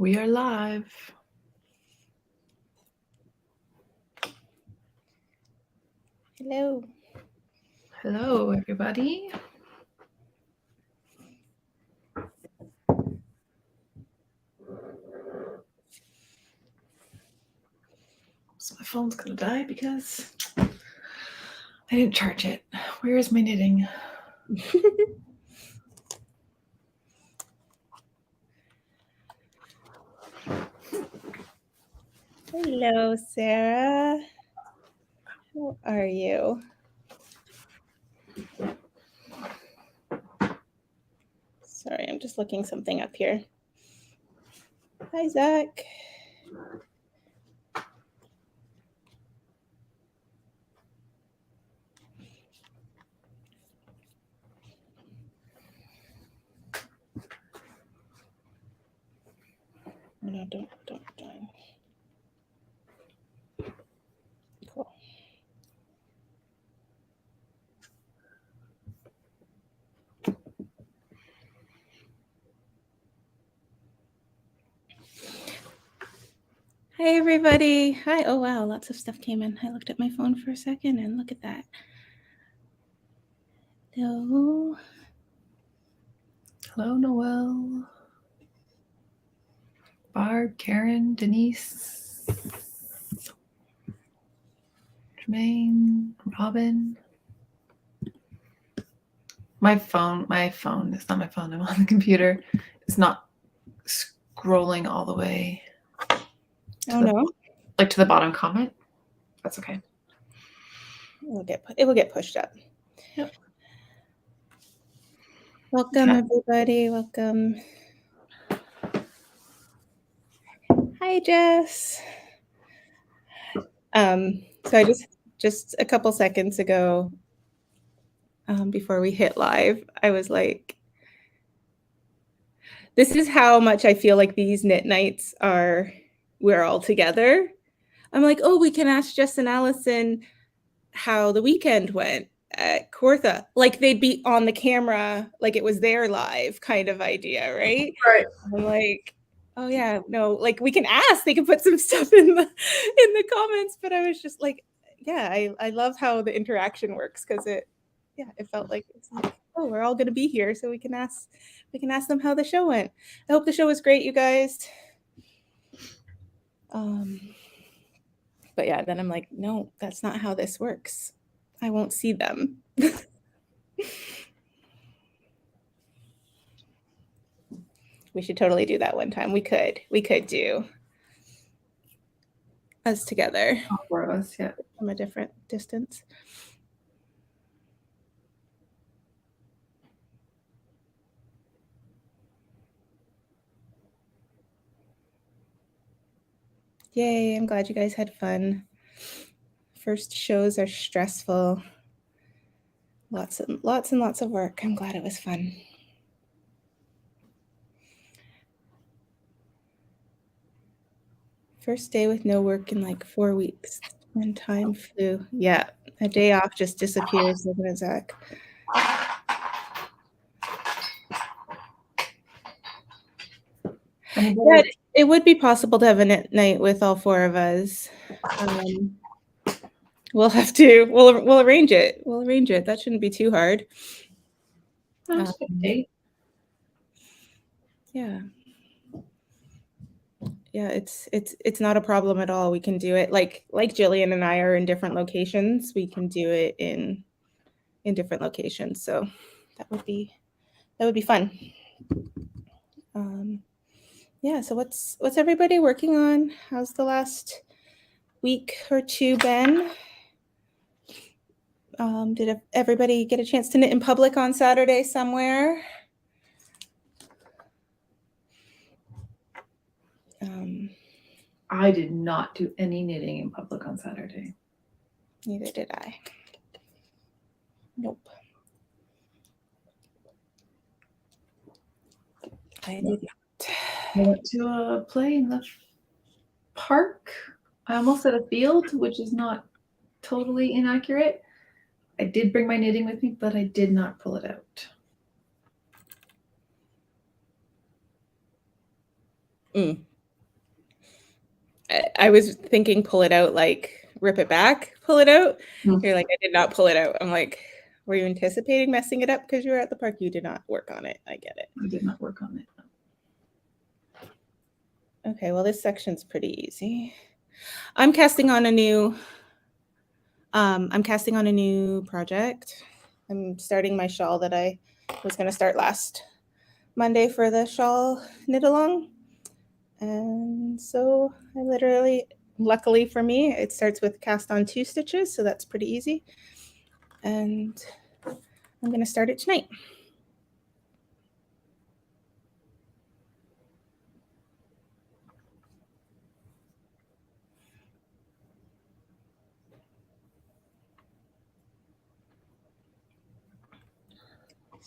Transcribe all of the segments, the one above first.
We are live. Hello. Hello, everybody. So my phone's gonna die because I didn't charge it. Where is my knitting? Hello, Sarah. How are you? Sorry, I'm just looking something up here. Hi, Zach. No, don't. Cool. Hi, everybody. Hi. Oh, wow. Lots of stuff came in. I looked at my phone for a second and look at that. Hello. Hello, Noelle. Barb, Karen, Denise, Jermaine, Robin. My phone, it's not my phone, I'm on the computer. It's not scrolling all the way. Oh, no? Like to the bottom comment. That's okay. It will get pushed up. Yep. Welcome, everybody. Welcome. Hi, Jess. So I just a couple seconds ago, before we hit live, I was like, this is how much I feel like these knit nights we're all together. I'm like, oh, we can ask Jess and Allison how the weekend went at Kawartha. Like they'd be on the camera, like it was their live kind of idea, right? Right. I'm like, oh yeah, no, like we can ask, they can put some stuff in the comments, but I was just like, yeah, I love how the interaction works because it felt like it's like, oh, we're all gonna be here, so we can ask them how the show went. I hope the show was great, you guys. But yeah, then I'm like, no, that's not how this works. I won't see them. We should totally do that one time. We could do us together. All four of us, yeah. From a different distance. Yay, I'm glad you guys had fun. First shows are stressful. Lots and lots of work. I'm glad it was fun. First day with no work in like 4 weeks. And time flew. Yeah, a day off just disappears, doesn't it, Zach? Yeah, it would be possible to have a knit night with all four of us. We'll have to. We'll arrange it. We'll arrange it. That shouldn't be too hard. That's a good date. Yeah. Yeah, it's not a problem at all. We can do it like Jillian and I are in different locations. We can do it in different locations. So that would be fun. Yeah, so what's everybody working on? How's the last week or two been? Did everybody get a chance to knit in public on Saturday somewhere? I did not do any knitting in public on Saturday. Neither did I. Nope. I did not. I went to play in the park. I almost said a field, which is not totally inaccurate. I did bring my knitting with me, but I did not pull it out. I was thinking pull it out, like rip it back, pull it out. Mm. You're like, I did not pull it out. I'm like, were you anticipating messing it up because you were at the park? You did not work on it. I get it. I did not work on it. Okay, well, this section's pretty easy. I'm casting on a new project. I'm starting my shawl that I was going to start last Monday for the shawl knit along. And so I literally, luckily for me, it starts with cast on 2 stitches, so that's pretty easy. And I'm going to start it tonight.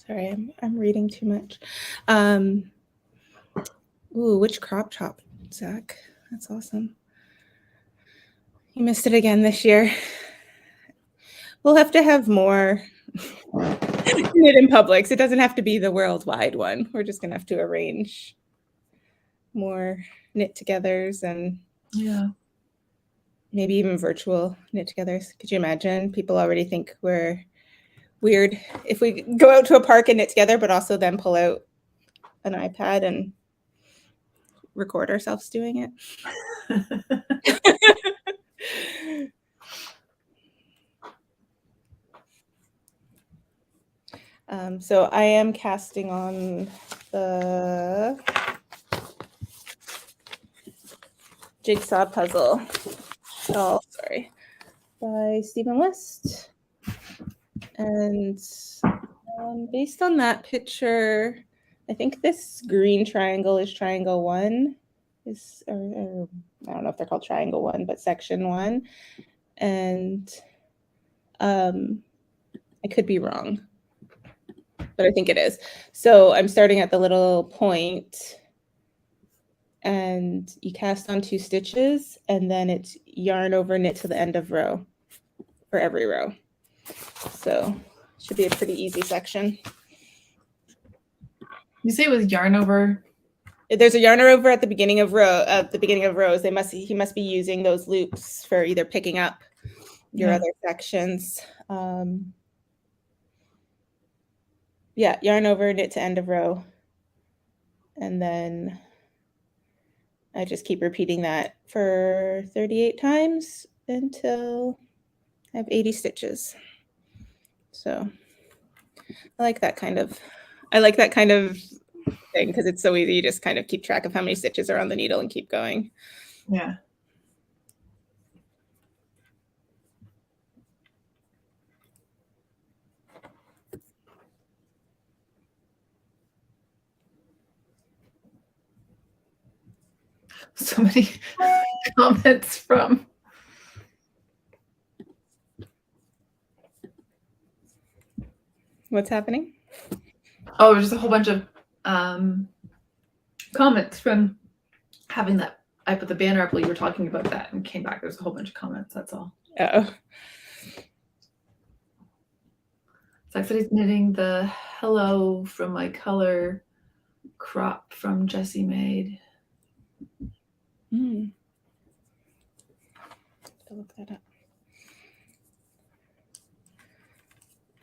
Sorry, I'm reading too much. Ooh, which crop top, Zach? That's awesome. You missed it again this year. We'll have to have more knit in Publix. It doesn't have to be the worldwide one. We're just going to have to arrange more knit togethers and maybe even virtual knit togethers. Could you imagine? People already think we're weird if we go out to a park and knit together, but also then pull out an iPad and record ourselves doing it. So I am casting on the Jigsaw Puzzle Shawl, by Stephen West. And based on that picture, I think this green triangle is triangle 1. Or I don't know if they're called triangle 1, but section 1. And I could be wrong, but I think it is. So I'm starting at the little point, and you cast on 2 stitches, and then it's yarn over knit to the end of row for every row. So it should be a pretty easy section. You say it was yarn over? There's a yarn over at the beginning of rows. He must be using those loops for either picking up your other sections. Yeah, yarn over knit to end of row, and then I just keep repeating that for 38 times until I have 80 stitches. So I like that kind of thing because it's so easy. You just kind of keep track of how many stitches are on the needle and keep going. Yeah. So many comments from What's happening? Oh, there's just a whole bunch of comments from having that. I put the banner up while you were talking about that and came back. There's a whole bunch of comments. That's all. Oh. Zach said he's knitting the hello from my color crop from Jessie Made. I'll look that up.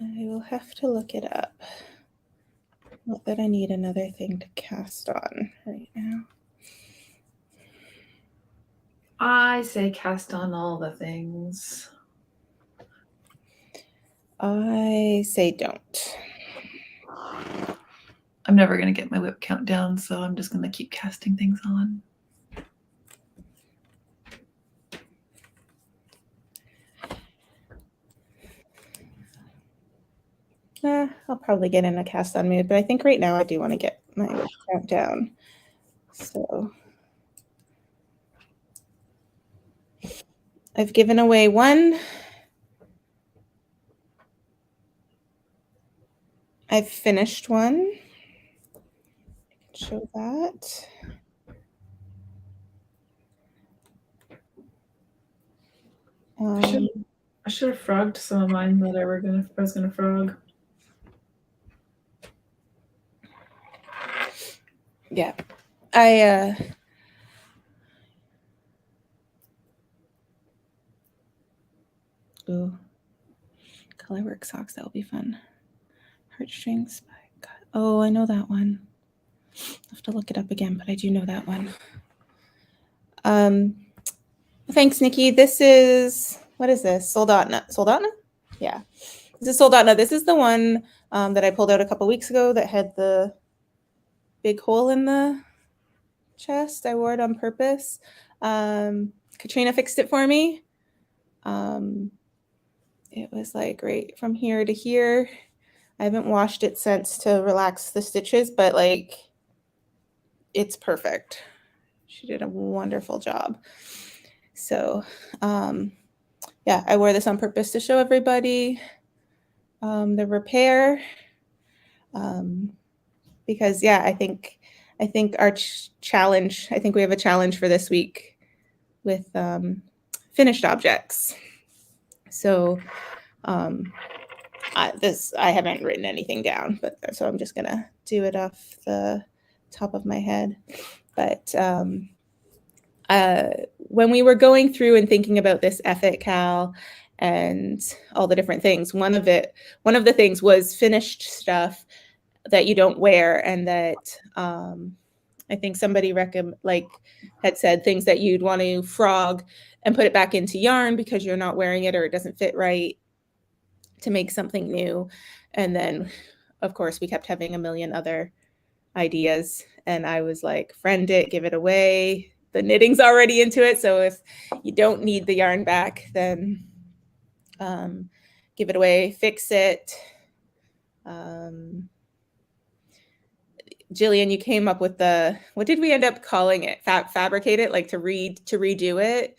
I will have to look it up. Not that I need another thing to cast on right now. I say cast on all the things. I say don't. I'm never going to get my whip count down, so I'm just going to keep casting things on. I'll probably get in a cast on mood, but I think right now I do want to get my whip count down. So I've given away 1. I've finished 1. I can show that. I should have frogged some of mine that I was gonna frog. Yeah, I colorwork socks. That will be fun. Heartstrings. Oh, I know that one. I'll have to look it up again, but I do know that one. Thanks, Nikki. This is, what is this? Soldatna. Soldatna? Yeah. This is Soldatna. This is the one that I pulled out a couple weeks ago that had the big hole in the chest. I wore it on purpose. Katrina fixed it for me. It was like right from here to here. I haven't washed it since to relax the stitches, but like it's perfect. She did a wonderful job. So yeah, I wore this on purpose to show everybody the repair. Because yeah, I think our challenge, I think we have a challenge for this week with finished objects. So I haven't written anything down, but so I'm just gonna do it off the top of my head. But when we were going through and thinking about this effort, Cal, and all the different things, one of the things was finished stuff that you don't wear, and that I think somebody had said things that you'd want to frog and put it back into yarn because you're not wearing it or it doesn't fit right, to make something new. And then of course we kept having a million other ideas, and I was like, friend it, give it away. The knitting's already into it, so if you don't need the yarn back, then give it away, fix it. Jillian, you came up with what did we end up calling it? Fabricate it, like to redo it?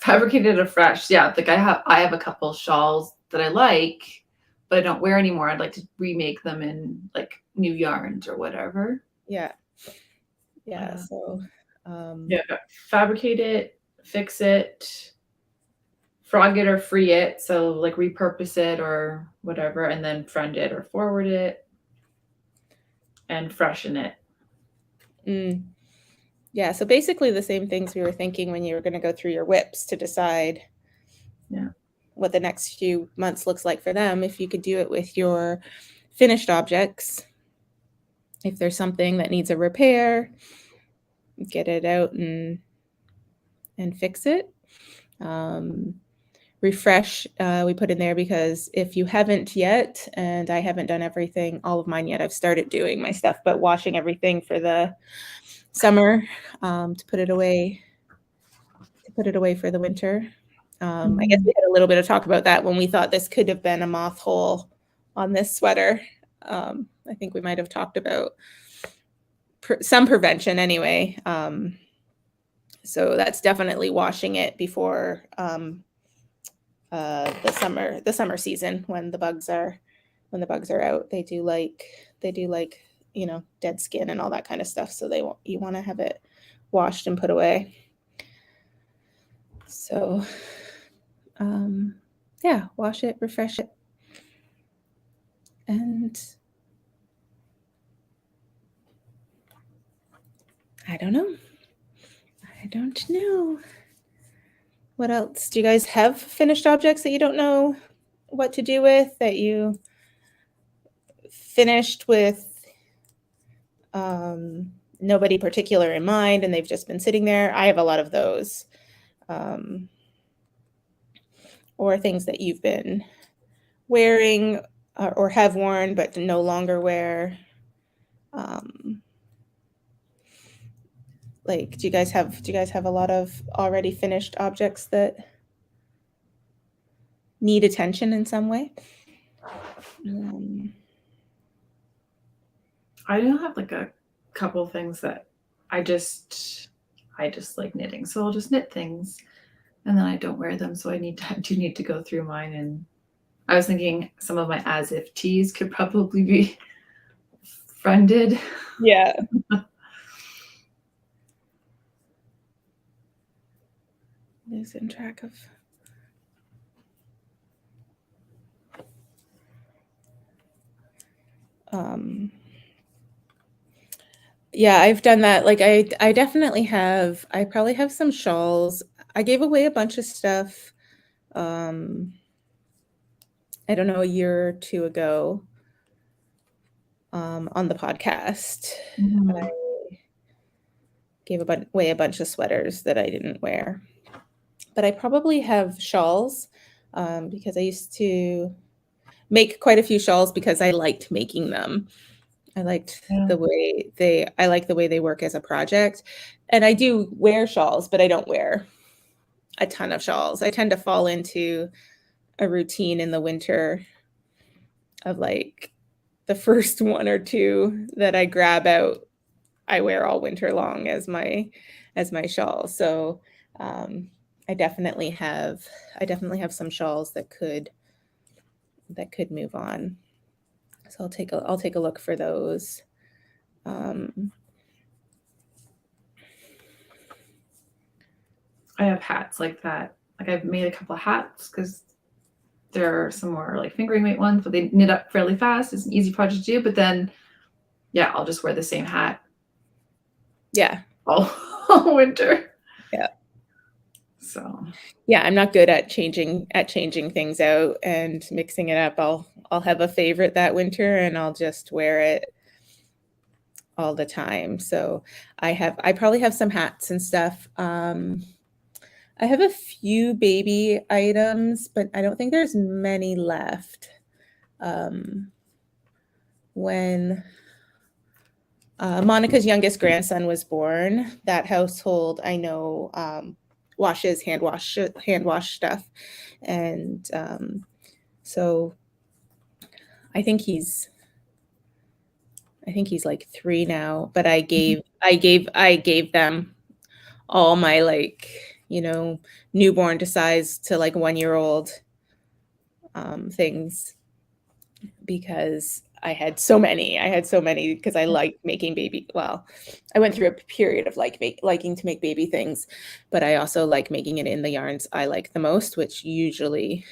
Fabricate it afresh. Yeah, like I have a couple shawls that I like, but I don't wear anymore. I'd like to remake them in like new yarns or whatever. Yeah. So fabricate it, fix it, frog it or free it. So like repurpose it or whatever, and then friend it or forward it and freshen it. Yeah, so basically the same things we were thinking when you were going to go through your whips to decide what the next few months looks like for them. If you could do it with your finished objects, if there's something that needs a repair, get it out and fix it. Refresh, we put in there because if you haven't yet, and I haven't done all of mine yet, I've started doing my stuff, but washing everything for the summer to put it away for the winter. I guess we had a little bit of talk about that when we thought this could have been a moth hole on this sweater. I think we might have talked about some prevention anyway. So that's definitely washing it before the summer season when the bugs are out. They do like dead skin and all that kind of stuff. So you want to have it washed and put away. So yeah, wash it, refresh it, and I don't know. What else? Do you guys have finished objects that you don't know what to do with, that you finished with nobody particular in mind and they've just been sitting there? I have a lot of those. Or things that you've been wearing or have worn but no longer wear. Like, do you guys have a lot of already finished objects that need attention in some way? I do have like a couple things that I just like knitting, so I'll just knit things, and then I don't wear them. So I do need to go through mine, and I was thinking some of my as if tees could probably be friended. Yeah. Losing track of. Yeah, I've done that. Like I definitely have. I probably have some shawls. I gave away a bunch of stuff. I don't know, a year or two ago, on the podcast. Mhm. I gave away a bunch of sweaters that I didn't wear. But I probably have shawls, because I used to make quite a few shawls because I liked making them. I liked Yeah. I like the way they work as a project. And I do wear shawls, but I don't wear a ton of shawls. I tend to fall into a routine in the winter of like the first one or two that I grab out, I wear all winter long as my shawl. So um, I definitely have some shawls that could move on. So I'll take a look for those. Um, I have hats like that. Like I've made a couple of hats because there are some more like fingering weight ones, but they knit up fairly fast. It's an easy project to do. But then, yeah, I'll just wear the same hat yeah, all winter. yeah, So yeah. I'm not good at changing things out and mixing it up. I'll have a favorite that winter and I'll just wear it all the time. So I probably have some hats and stuff. I have a few baby items, but I don't think there's many left. When Monica's youngest grandson was born, that household I know washes hand wash stuff, and so I think he's like 3 now. But I gave them all my like newborn to size to like 1 year old things because I had so many. I had so many because I like making baby. Well, I went through a period of liking to make baby things, but I also like making it in the yarns I like the most, which usually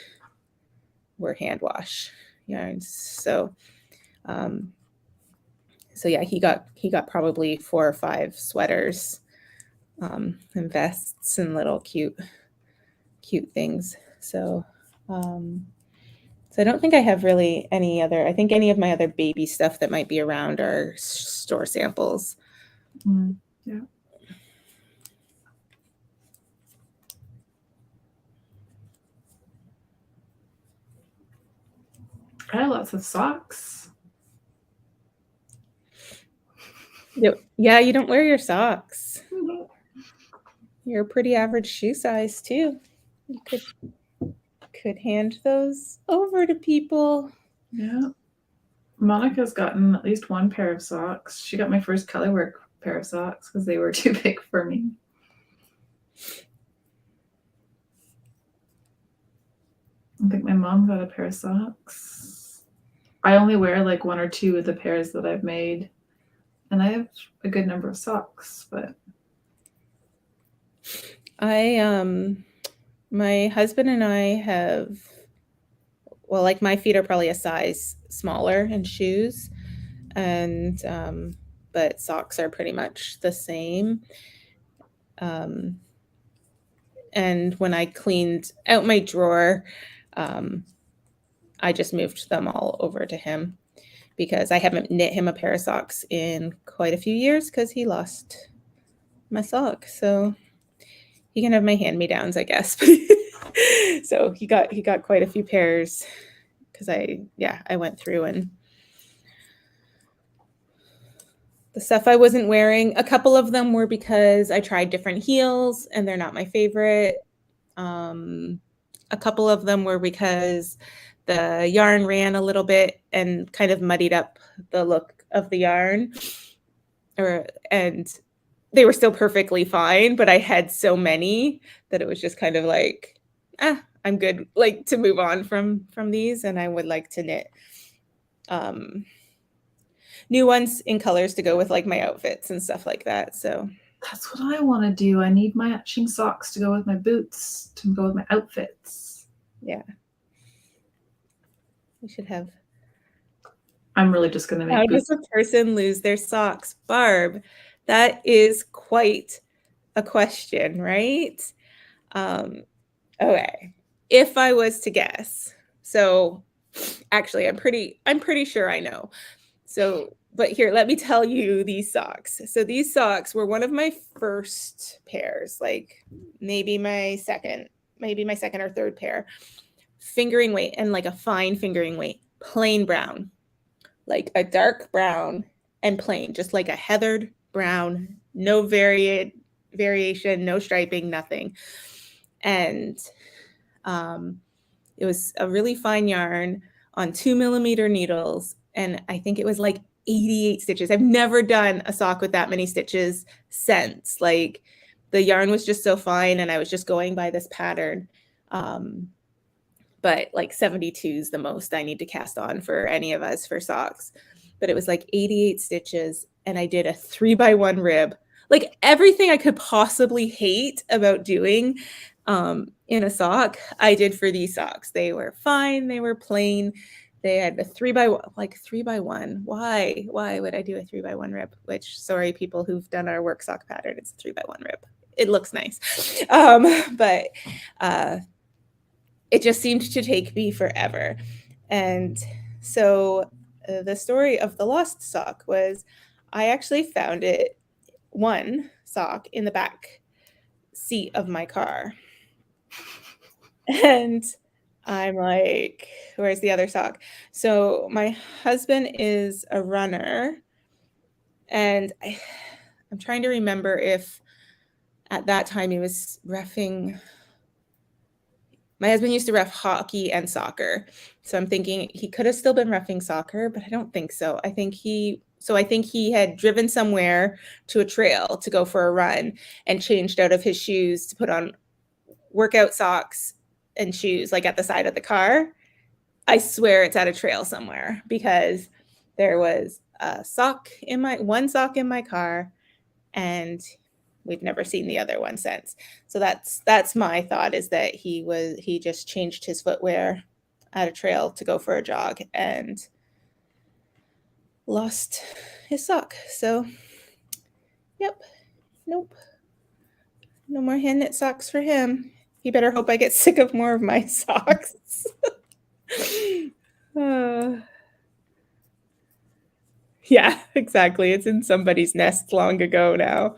were hand wash yarns. Um, so yeah, he got probably 4 or 5 sweaters, and vests and little cute things. So I don't think I have really any other. I think any of my other baby stuff that might be around are store samples. yeah. I have lots of socks. Yeah, you don't wear your socks. You're a pretty average shoe size too. You could hand those over to people. Yeah. Monica's gotten at least one pair of socks. She got my first colorwork pair of socks because they were too big for me. I think my mom got a pair of socks. I only wear like 1 or 2 of the pairs that I've made. And I have a good number of socks, but My husband and I have, well, like my feet are probably a size smaller in shoes, and but socks are pretty much the same. And when I cleaned out my drawer, I just moved them all over to him because I haven't knit him a pair of socks in quite a few years because he lost my sock. So he can have my hand-me-downs, I guess. So he got quite a few pairs because I went through, and the stuff I wasn't wearing, a couple of them were because I tried different heels and they're not my favorite. A couple of them were because the yarn ran a little bit and kind of muddied up the look of the yarn, and they were still perfectly fine, but I had so many that it was just kind of like, I'm good, like, to move on from these, and I would like to knit new ones in colors to go with like my outfits and stuff like that. So that's what I want to do. I need matching socks to go with my boots, to go with my outfits. yeah, we should have. I'm really just going to make How boots. does a person lose their socks, Barb? That is quite a question, right? Okay, if I was to guess, so Actually, I'm pretty sure I know. So, but here, let me tell you these socks. So these socks were one of my first pairs, like maybe my second or third pair. Fingering weight and like a fine fingering weight, plain brown, like a dark brown and plain, just like a heathered brown, no variation, no striping, nothing. And it was a really fine yarn on 2mm needles. And I think it was like 88 stitches. I've never done a sock with that many stitches since. Like the yarn was just so fine and I was just going by this pattern. But like 72 is the most I need to cast on for any of us for socks. But it was like 88 stitches and I did a 3x1 rib. Like everything I could possibly hate about doing in a sock, I did for these socks. They were fine, they were plain. They had a 3x1. Why would I do a 3x1 rib? Which, sorry, people who've done our work sock pattern, it's a 3x1 rib. It looks nice. But it just seemed to take me forever. And so the story of the lost sock was I actually found one sock in the back seat of my car. And I'm like, where's the other sock? So my husband is a runner. And I'm trying to remember if at that time he was reffing. My husband used to ref hockey and soccer. So I'm thinking he could have still been reffing soccer, but I don't think so. I think he had driven somewhere to a trail to go for a run and changed out of his shoes to put on workout socks and shoes like at the side of the car. I swear it's at a trail somewhere because there was one sock in my car and we've never seen the other one since. So that's my thought, is that he just changed his footwear at a trail to go for a jog and lost his sock. So yep, nope, no more hand knit socks for him. He better hope I get sick of more of my socks. Yeah, exactly. It's in somebody's nest long ago now.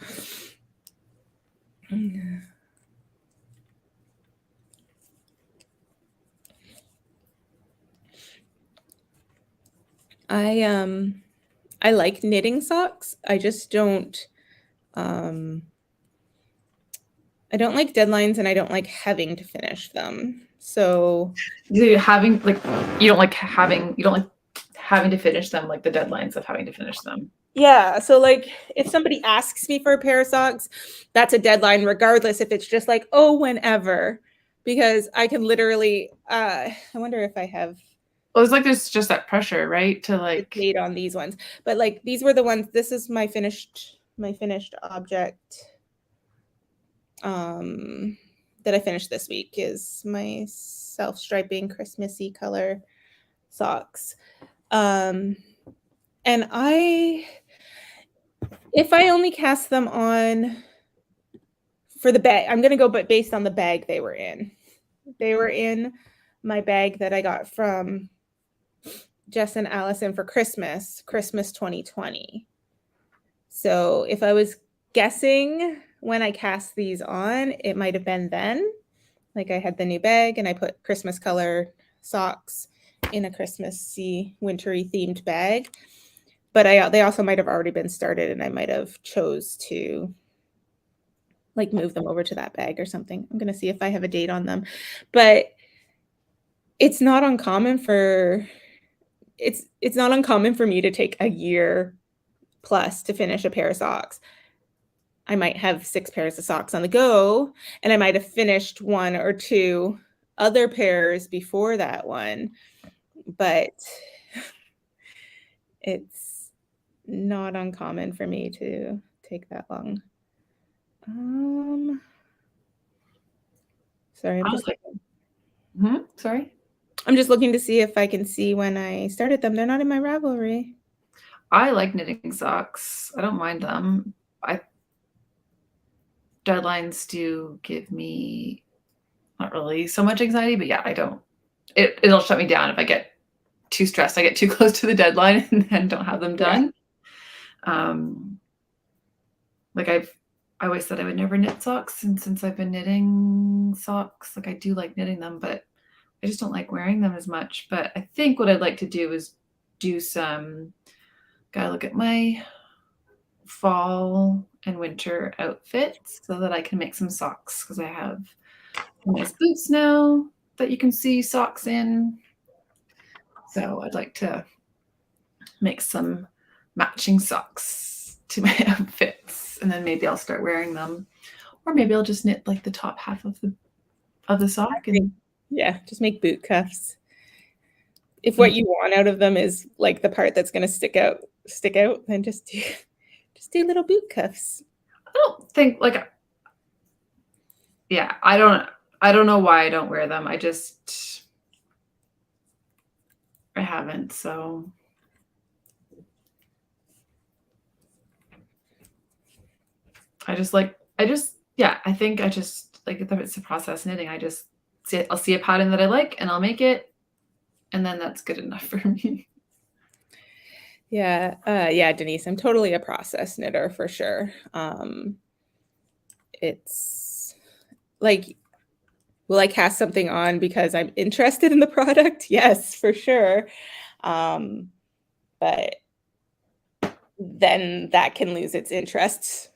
I like knitting socks. I just don't I don't like deadlines and I don't like having to finish them. So you don't like having to finish them, like the deadlines of having to finish them. yeah, so like if somebody asks me for a pair of socks, that's a deadline regardless if it's just like, oh, whenever, because I can literally I wonder if I have there's just that pressure, right, to like date on these ones. But like these were the ones, this is my finished object that I finished this week, is my self-striping Christmassy color socks. And if I only cast them on for the bag, I'm going to go but based on the bag they were in. They were in my bag that I got from Jess and Allison for Christmas 2020. So if I was guessing when I cast these on, it might have been then. Like I had the new bag and I put Christmas color socks in a Christmassy, wintry themed bag. But they also might have already been started and I might have chose to like move them over to that bag or something. I'm going to see if I have a date on them. But it's not uncommon for me to take a year plus to finish a pair of socks. I might have 6 pairs of socks on the go, and I might have finished 1 or 2 other pairs before that one, but it's not uncommon for me to take that long. Sorry, I'm just looking to see if I can see when I started them. They're not in my Ravelry. I like knitting socks. I don't mind them. Deadlines do give me not really so much anxiety, but yeah, I don't. It'll shut me down if I get too stressed. I get too close to the deadline and then don't have them done. Like I always said I would never knit socks, and since I've been knitting socks, like I do like knitting them, but I just don't like wearing them as much. But I think what I'd like to do is do some, gotta look at my fall and winter outfits so that I can make some socks, because I have nice boots now that you can see socks in. So I'd like to make some matching socks to my outfits, and then maybe I'll start wearing them, or maybe I'll just knit like the top half of the sock. And yeah, just make boot cuffs. If what you want out of them is like the part that's going to stick out, then just do little boot cuffs. I don't think like, yeah, I don't know why I don't wear them. I haven't, so. I think I just like, if it's a process knitting, I'll see a pattern that I like and I'll make it, and then that's good enough for me. Yeah, yeah, Denise, I'm totally a process knitter for sure. It's like, will I cast something on because I'm interested in the product? Yes, for sure. But then that can lose its interest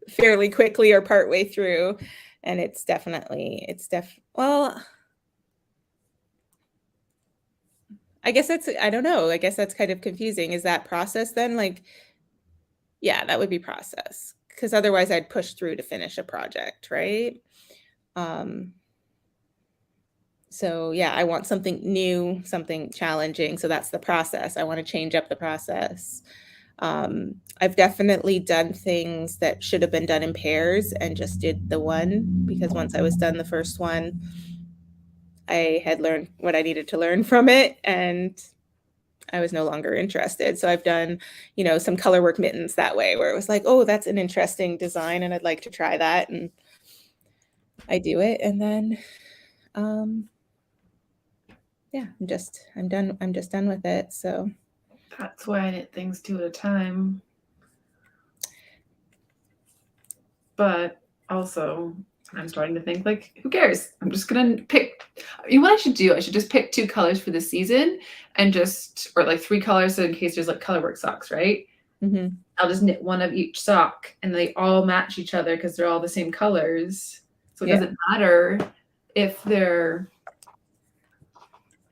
fairly quickly or partway through. And well, I guess I don't know. I guess that's kind of confusing. Is that process then? Like, yeah, that would be process, because otherwise I'd push through to finish a project, right? So yeah, I want something new, something challenging. So that's the process. I want to change up the process. I've definitely done things that should have been done in pairs and just did the one, because once I was done the first one, I had learned what I needed to learn from it, and I was no longer interested. So I've done, some color work mittens that way, where it was like, oh, that's an interesting design and I'd like to try that. And I do it. And then, yeah, I'm just done with it. So that's why I knit things 2 at a time. But also, I'm starting to think, like, who cares? I'm just gonna pick. What I should do, I should just pick 2 colors for the season, and or like 3 colors, so in case there's like colorwork socks, right? Mm-hmm. I'll just knit one of each sock, and they all match each other because they're all the same colors. So it doesn't matter if they're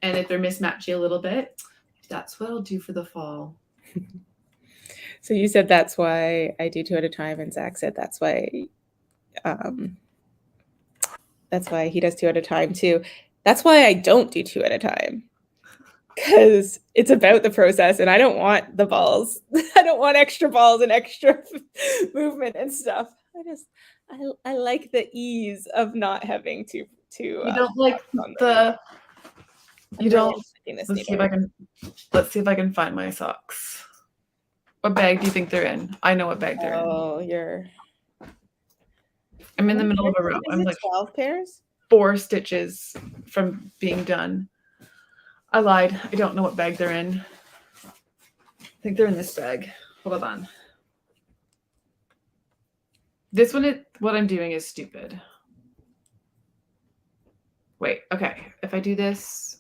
mismatchy a little bit. That's what I'll do for the fall. So you said that's why I do 2 at a time, and Zach said that's why he does 2 at a time too. That's why I don't do 2 at a time, because it's about the process, and I don't want the balls. I don't want extra balls and extra movement and stuff. I like the ease of not having to. You don't like the. You don't. Let's see if I can find my socks. What bag do you think they're in? I know what bag they're in. Oh, I'm in the middle of a row. I'm like 12 pairs? 4 stitches from being done. I lied. I don't know what bag they're in. I think they're in this bag. Hold on. This one, what I'm doing is stupid. Wait, okay. If I do this,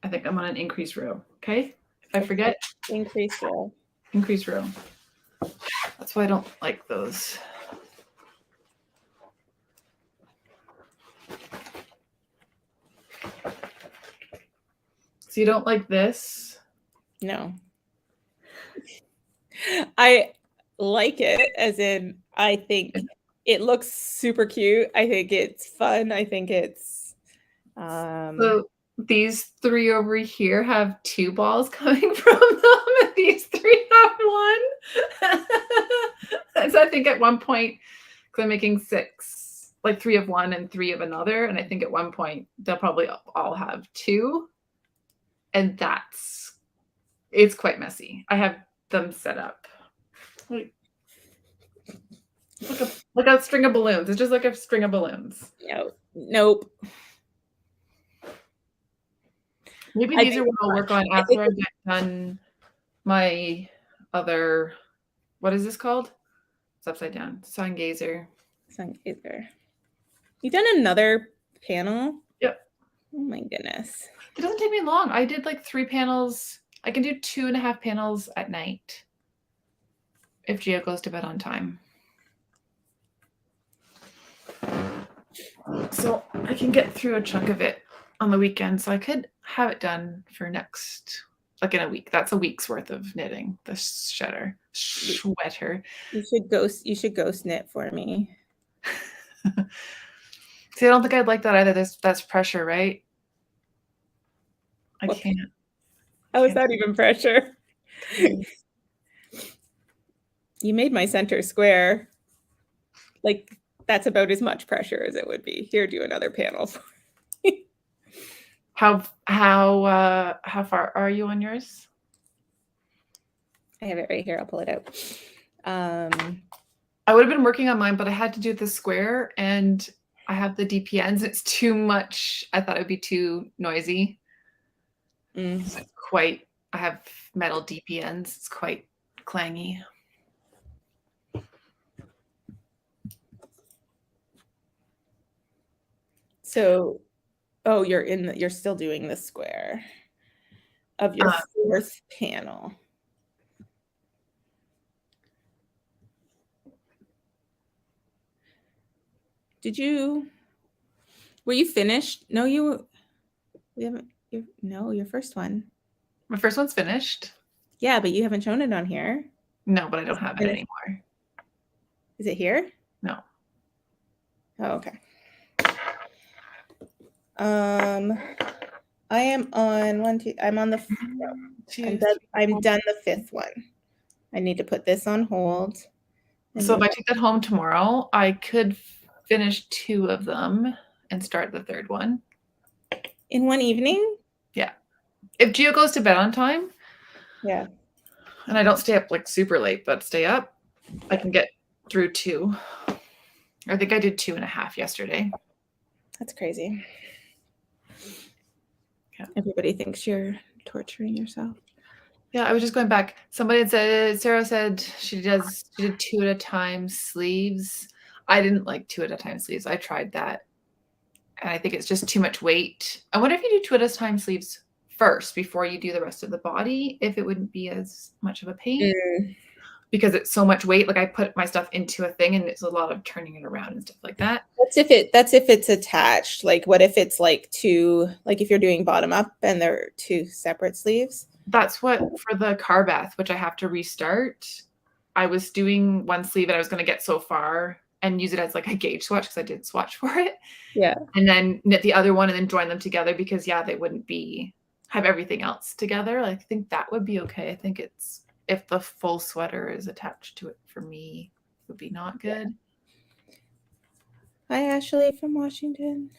I think I'm on an increase row. Okay? If I forget. Increase row. Increase row. That's why I don't like those. So you don't like this? No. I like it, as in, I think it looks super cute. I think it's fun. I think it's so these 3 over here have 2 balls coming from them, and these 3 have 1. So I think at one point, because I'm making 6, like 3 of one and 3 of another, and I think at one point they'll probably all have 2, and it's quite messy. I have them set up like a string of balloons. It's just like a string of balloons. Nope. Maybe I these think are what I'll work on I think after I get done my other, what is this called? It's upside down. Sun gazer. sun gazer. You done another panel? Yep. Oh my goodness. It doesn't take me long. I did like 3 panels. I can do 2.5 panels at night if Gio goes to bed on time. So I can get through a chunk of it on the weekend. So I could have it done for next, like in a week. That's a week's worth of knitting. The sweater. You should ghost knit for me. See, I don't think I'd like that either. That's pressure, right? I can't. How is that even pressure? You made my center square. Like, that's about as much pressure as it would be. Here, do another panel. How far are you on yours? I have it right here. I'll pull it out. I would have been working on mine, but I had to do the square and I have the DPNs. It's too much. I thought it would be too noisy. So I have metal DPNs. It's quite clangy. So, oh, you're still doing the square of your 4th panel. Were you finished? No, your first one. My first one's finished. Yeah, but you haven't shown it on here. No, but I don't have it anymore. Is it here? No. Oh, okay. I am on I'm on the I'm done the 5th one. I need to put this on hold. So if I take that home tomorrow, I could finish 2 of them and start the 3rd one. In one evening? Yeah. If Gio goes to bed on time, yeah, and I don't stay up like super late, but stay up, I can get through 2. I think I did 2.5 yesterday. That's crazy. Yeah. Everybody thinks you're torturing yourself. Yeah, I was just going back. Somebody had said, Sarah said she did 2 at a time sleeves. I didn't like 2 at a time sleeves. I tried that. And I think it's just too much weight. I wonder if you do 2 at a time sleeves first before you do the rest of the body, if it wouldn't be as much of a pain. Because it's so much weight. Like I put my stuff into a thing and it's a lot of turning it around and stuff like that. That's if it's attached. Like what if it's like if you're doing bottom up and there are 2 separate sleeves? That's what for the car bath, which I have to restart. I was doing one sleeve and I was going to get so far and use it as like a gauge swatch because I did swatch for it. Yeah. And then knit the other one and then join them together because they wouldn't have everything else together. Like, I think that would be okay. I think it's if the full sweater is attached to it for me, it would be not good. Hi, Ashley from Washington.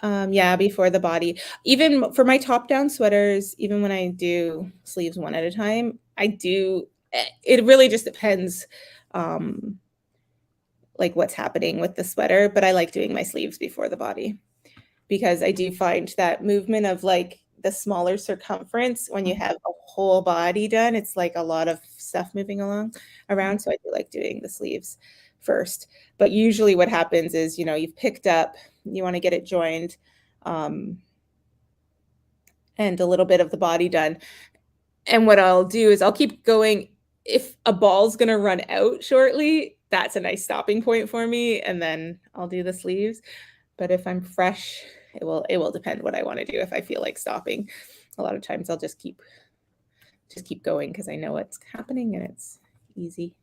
Before the body. Even for my top-down sweaters, even when I do sleeves one at a time, it really just depends like what's happening with the sweater, but I like doing my sleeves before the body because I do find that movement of like the smaller circumference when you have a whole body done, it's like a lot of stuff moving around. So I do like doing the sleeves first. But usually what happens is, you've picked up, you want to get it joined and a little bit of the body done. And what I'll do is I'll keep going. If a ball's going to run out shortly, that's a nice stopping point for me. And then I'll do the sleeves. But if I'm fresh, it will depend what I want to do. If I feel like stopping, a lot of times I'll just keep going because I know what's happening and it's easy.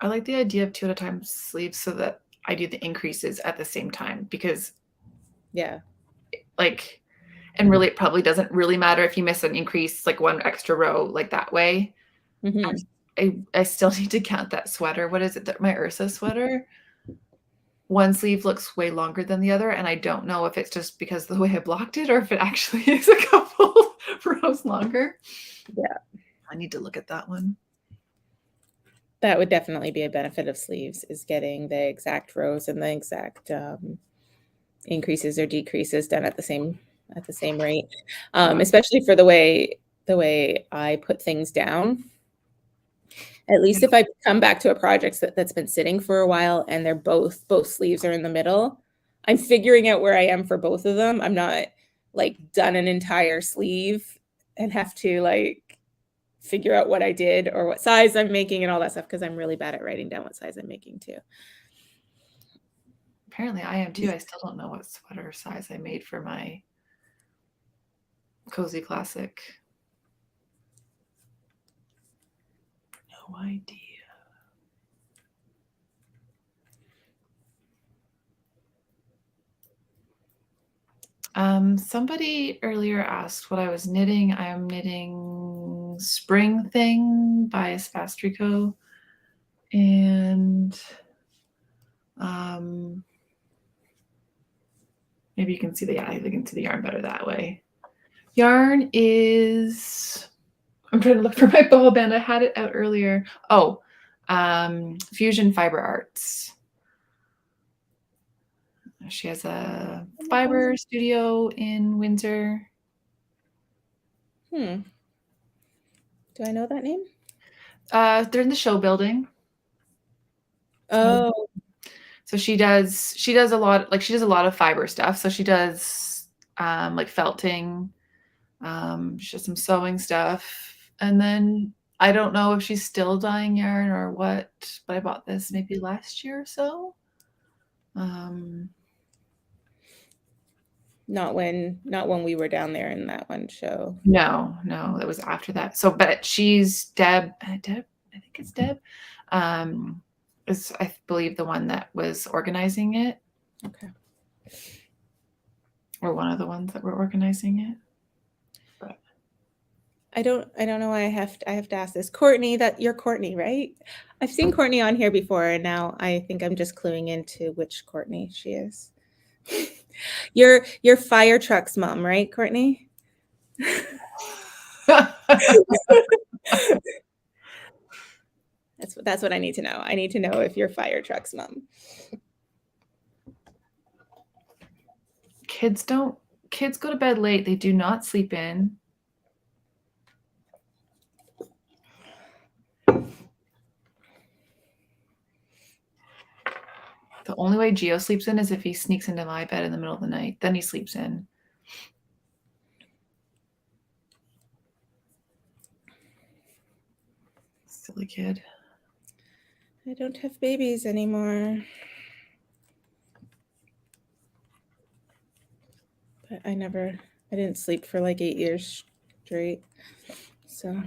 I like the idea of 2 at a time sleeves so that I do the increases at the same time because and really it probably doesn't really matter if you miss an increase, like one extra row, like that way. I still need to count that sweater. What is it? My Ursa sweater. One sleeve looks way longer than the other, and I don't know if it's just because of the way I blocked it or if it actually is a couple rows longer. Yeah. I need to look at that one. That would definitely be a benefit of sleeves, is getting the exact rows and the exact increases or decreases done at the same at the same rate, especially for the way I put things down. At least if I come back to a project that's been sitting for a while and they're both sleeves are in the middle, I'm figuring out where I am for both of them. I'm not like done an entire sleeve and have to like figure out what I did or what size I'm making and all that stuff, because I'm really bad at writing down what size I'm making too. Apparently I am too. I still don't know what sweater size I made for my Cozy Classic. No idea. Somebody earlier asked what I was knitting. I am knitting Spring Thing by Spastrico, and maybe you can see the you can see the yarn better that way. Yarn is, I'm trying to look for my ball band. I had it out earlier. Oh, Fusion Fiber Arts. She has a fiber studio in Windsor. Do I know that name? They're in the show building. Oh, so she does a lot, like she does a lot of fiber stuff. So she does like felting. She does some sewing stuff, and then I don't know if she's still dyeing yarn or what, but I bought this maybe last year or so. not when we were down there in that one show. No, that was after that. So, but she's Deb, I think it's Deb, is I believe the one that was organizing it. Okay. Or one of the ones that were organizing it. But I don't know why I have to ask this. Courtney, that you're Courtney, right? I've seen Courtney on here before, and now I think I'm just cluing into which Courtney she is. You're Fire Truck's mom, right, Courtney? That's what I need to know. I need to know if you're Fire Truck's mom. Kids go to bed late. They do not sleep in. The only way Geo sleeps in is if he sneaks into my bed in the middle of the night. Then he sleeps in. Silly kid. I don't have babies anymore. But I didn't sleep for like 8 years straight. So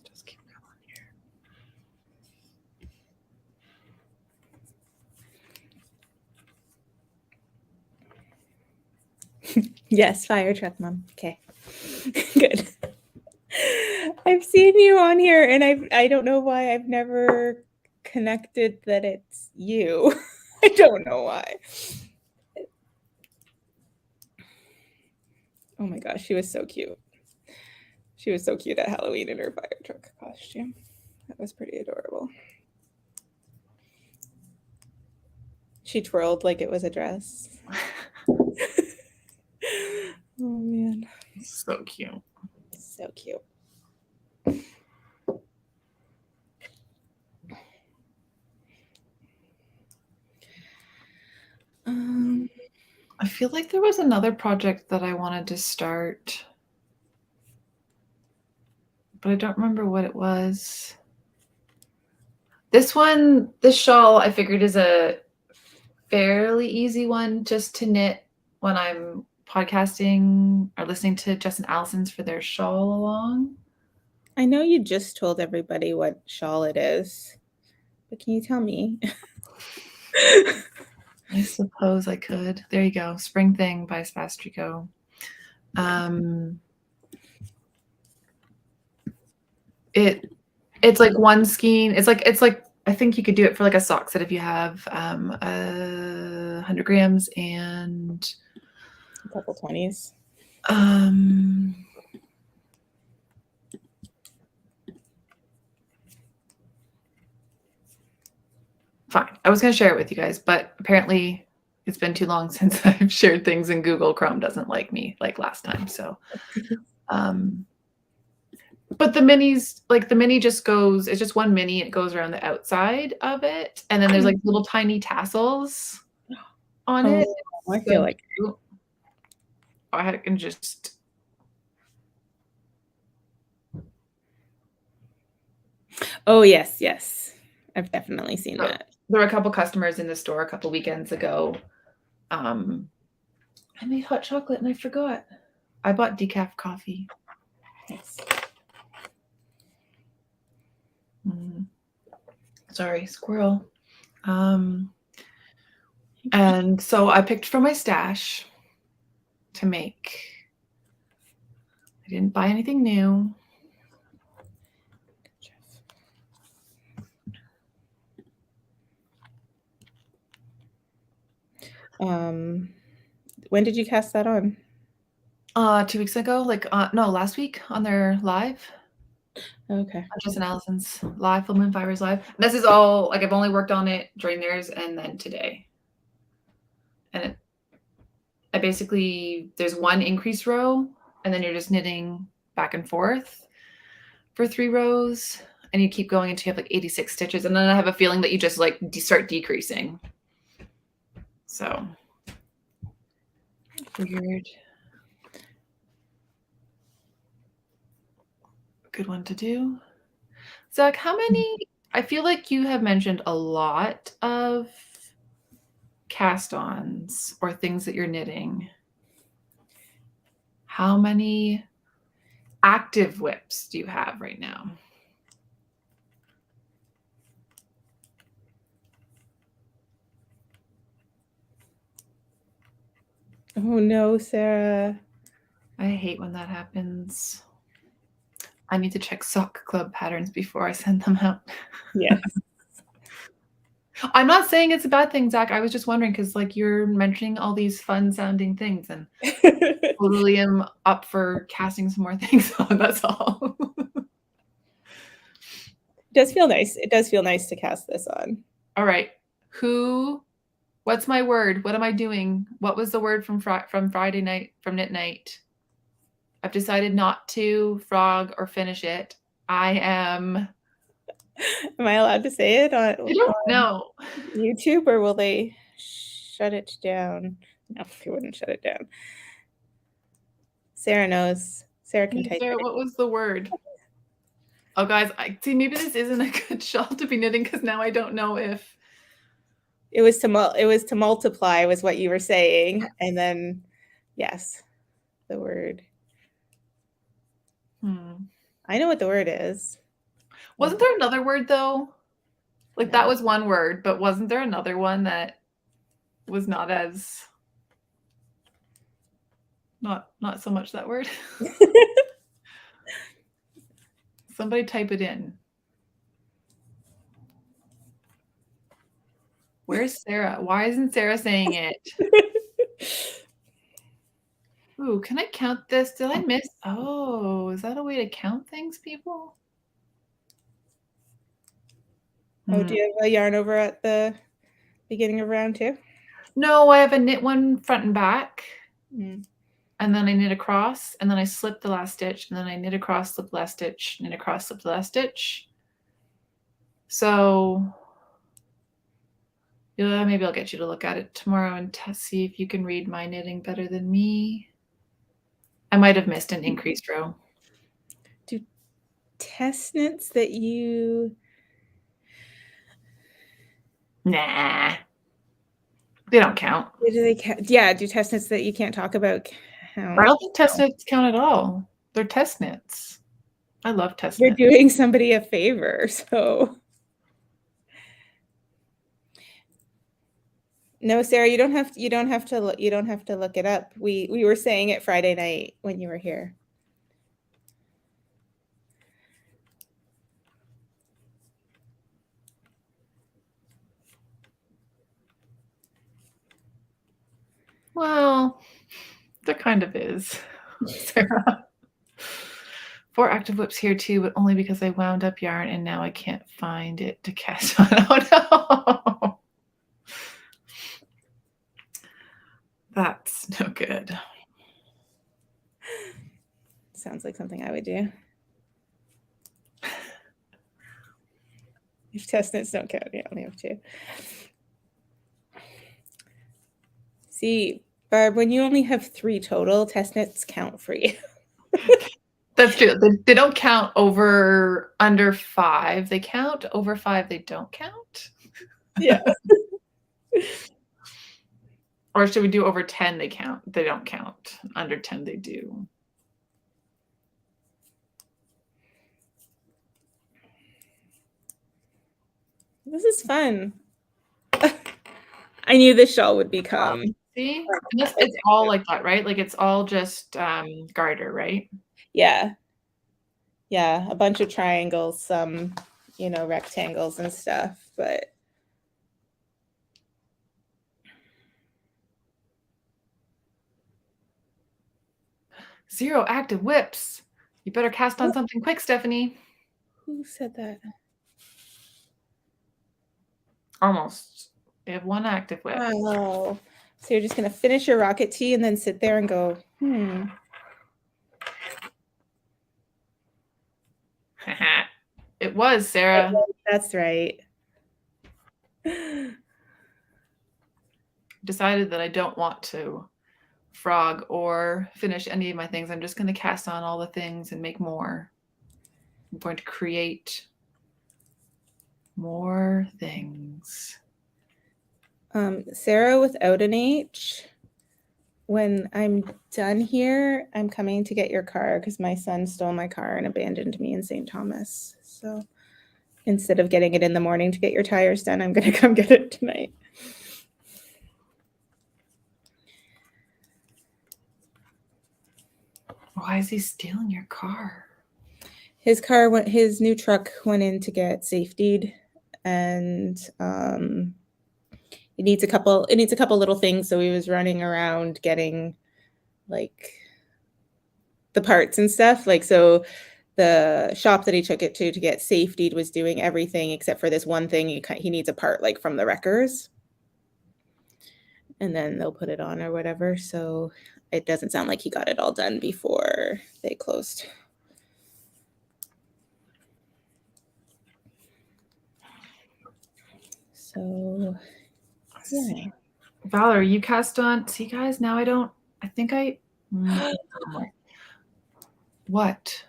just keep going here. Yes, Fire Truck mom. Okay. Good. I've seen you on here, and I don't know why I've never connected that it's you. I don't know why. Oh my gosh, she was so cute. She was so cute at Halloween in her fire truck costume. That was pretty adorable. She twirled like it was a dress. Oh man. So cute. So cute. I feel like there was another project that I wanted to start, but I don't remember what it was. This shawl, I figured is a fairly easy one just to knit when I'm podcasting or listening to Jess and Allison's for their shawl along. I know you just told everybody what shawl it is, but can you tell me? I suppose I could. There you go. Spring Thing by Spastrico. It's like one skein. It's like I think you could do it for like a sock set if you have 100 grams and a couple 20s. fine. I was going to share it with you guys, but apparently it's been too long since I've shared things and Google Chrome doesn't like me like last time. So, but the minis, like the mini just goes, it's just one mini. It goes around the outside of it. And then there's like little tiny tassels on it. I feel like cute. I can just. Oh, yes, yes. I've definitely seen that. There were a couple customers in the store a couple weekends ago. I made hot chocolate and I forgot. I bought decaf coffee. Nice. Sorry, squirrel. And so I picked from my stash to make. I didn't buy anything new. When did you cast that on? 2 weeks ago, no, last week on their live. Okay. Justin Allison's live, Film and Fibers live. And this is all like I've only worked on it during theirs and then today. And I basically there's one increase row, and then you're just knitting back and forth for 3 rows, and you keep going until you have like 86 stitches, and then I have a feeling that you just like start decreasing. So figured good one to do. Zach, how many? I feel like you have mentioned a lot of cast-ons or things that you're knitting. How many active whips do you have right now? Oh no, Sarah. I hate when that happens. I need to check sock club patterns before I send them out. Yes. I'm not saying it's a bad thing, Zach. I was just wondering because like you're mentioning all these fun sounding things and totally am up for casting some more things on. That's all. It does feel nice. It does feel nice to cast this on. All right. What's my word? What am I doing? What was the word from Friday night, from knit night? I've decided not to frog or finish it. Am I allowed to say it on I don't know. YouTube, or will they shut it down? No, they wouldn't shut it down. Sarah knows. Sarah can type Sarah, it. what was the word? Oh, guys, I see. Maybe this isn't a good shawl to be knitting because now I don't know if it was to multiply was what you were saying, and then yes, the word. I know what the word is. Wasn't there another word though? Like that was one word, but wasn't there another one that was not as not so much that word? Somebody type it in. Where's Sarah? Why isn't Sarah saying it? Ooh, can I count this? Did I miss? Oh, is that a way to count things, people? Oh, do you have a yarn over at the beginning of round 2? No, I have a knit one front and back. And then I knit across, and then I slip the last stitch, and then I knit across, slip the last stitch, knit across, slip the last stitch. So yeah, maybe I'll get you to look at it tomorrow and see if you can read my knitting better than me. I might have missed an increased row. Do test knits that you... Nah. They don't count. Do they count? Yeah, do test knits that you can't talk about count? I don't think test knits count at all. They're test knits. I love test knits. You're doing somebody a favor, so... No, Sarah, you don't have to look it up. We were saying it Friday night when you were here. Well, there kind of is, Sarah. 4 active whips here too, but only because I wound up yarn and now I can't find it to cast on. Oh no. That's no good. Sounds like something I would do. If test knits don't count, you only have 2. See, Barb, when you only have 3 total, test knits count for you. That's true. They don't count over under 5. They count over 5. They don't count. Yeah. Or should we do over 10? They count. They don't count. Under 10, they do. This is fun. I knew this shawl would become. See, it's all like that, right? Like it's all just garter, right? Yeah. Yeah, a bunch of triangles, some, rectangles and stuff, but. Zero active whips. You better cast on something quick, Stephanie. Who said that? Almost. They have 1 active whip. Oh, so you're just going to finish your rocket tee and then sit there and go, It was, Sarah. That's right. Decided that I don't want to frog or finish any of my things. I'm just going to cast on all the things and make more. I'm going to create more things. Sarah without an H, when I'm done here, I'm coming to get your car because my son stole my car and abandoned me in St. Thomas. So instead of getting it in the morning to get your tires done, I'm going to come get it tonight. Why is he stealing your car? His new truck went in to get safetied, and it needs a couple little things. So he was running around getting like the parts and stuff. Like, so the shop that he took it to get safetied was doing everything except for this one thing. He needs a part like from the wreckers, and then they'll put it on or whatever. So it doesn't sound like he got it all done before they closed. So, yeah. Valerie, you cast on. See, guys, now I think I. What?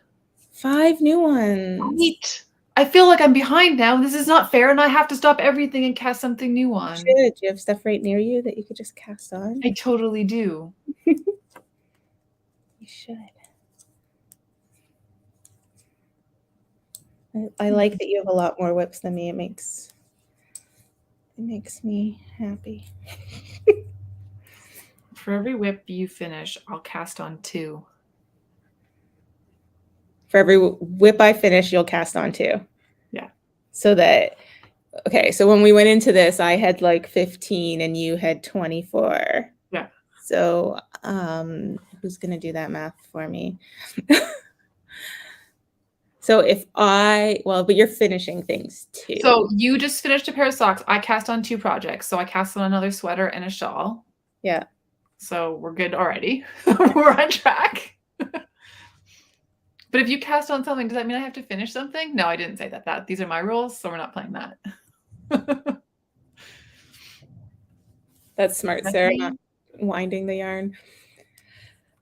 5 new ones. Neat. I feel like I'm behind now. This is not fair, and I have to stop everything and cast something new on. Do you have stuff right near you that you could just cast on? I totally do. You should. I like that you have a lot more whips than me. It makes me happy. For every whip you finish, I'll cast on 2. For every whip I finish, you'll cast on 2. Yeah. So when we went into this, I had like 15 and you had 24. Yeah. So who's going to do that math for me? So but you're finishing things too. So you just finished a pair of socks. I cast on 2 projects. So I cast on another sweater and a shawl. Yeah. So we're good already. We're on track. But if you cast on something, does that mean I have to finish something? No, I didn't say that. These are my rules, so we're not playing that. That's smart, Sarah, not winding the yarn.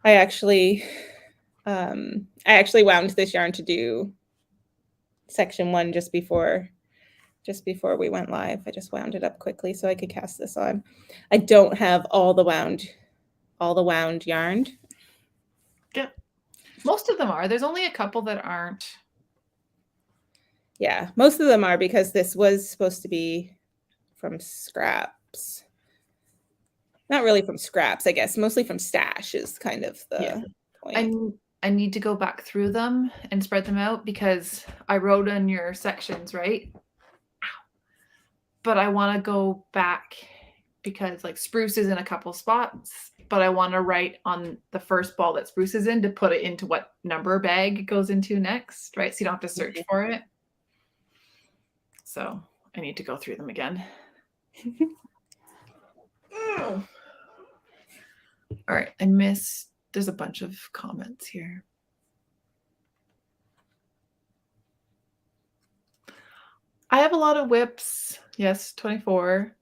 I actually wound this yarn to do section 1 just before we went live. I just wound it up quickly so I could cast this on. I don't have all the wound yarned. Yeah. Most of them are. There's only a couple that aren't. Yeah, most of them are because this was supposed to be from scraps. Not really from scraps, I guess. Mostly from stash is kind of the point. I need to go back through them and spread them out because I wrote in your sections, right? But I want to go back because like spruce is in a couple spots but I want to write on the first ball that spruce is in to put it into what number bag it goes into next, right? So you don't have to search for it. So I need to go through them again. All right, there's a bunch of comments here. I have a lot of whips. Yes, 24,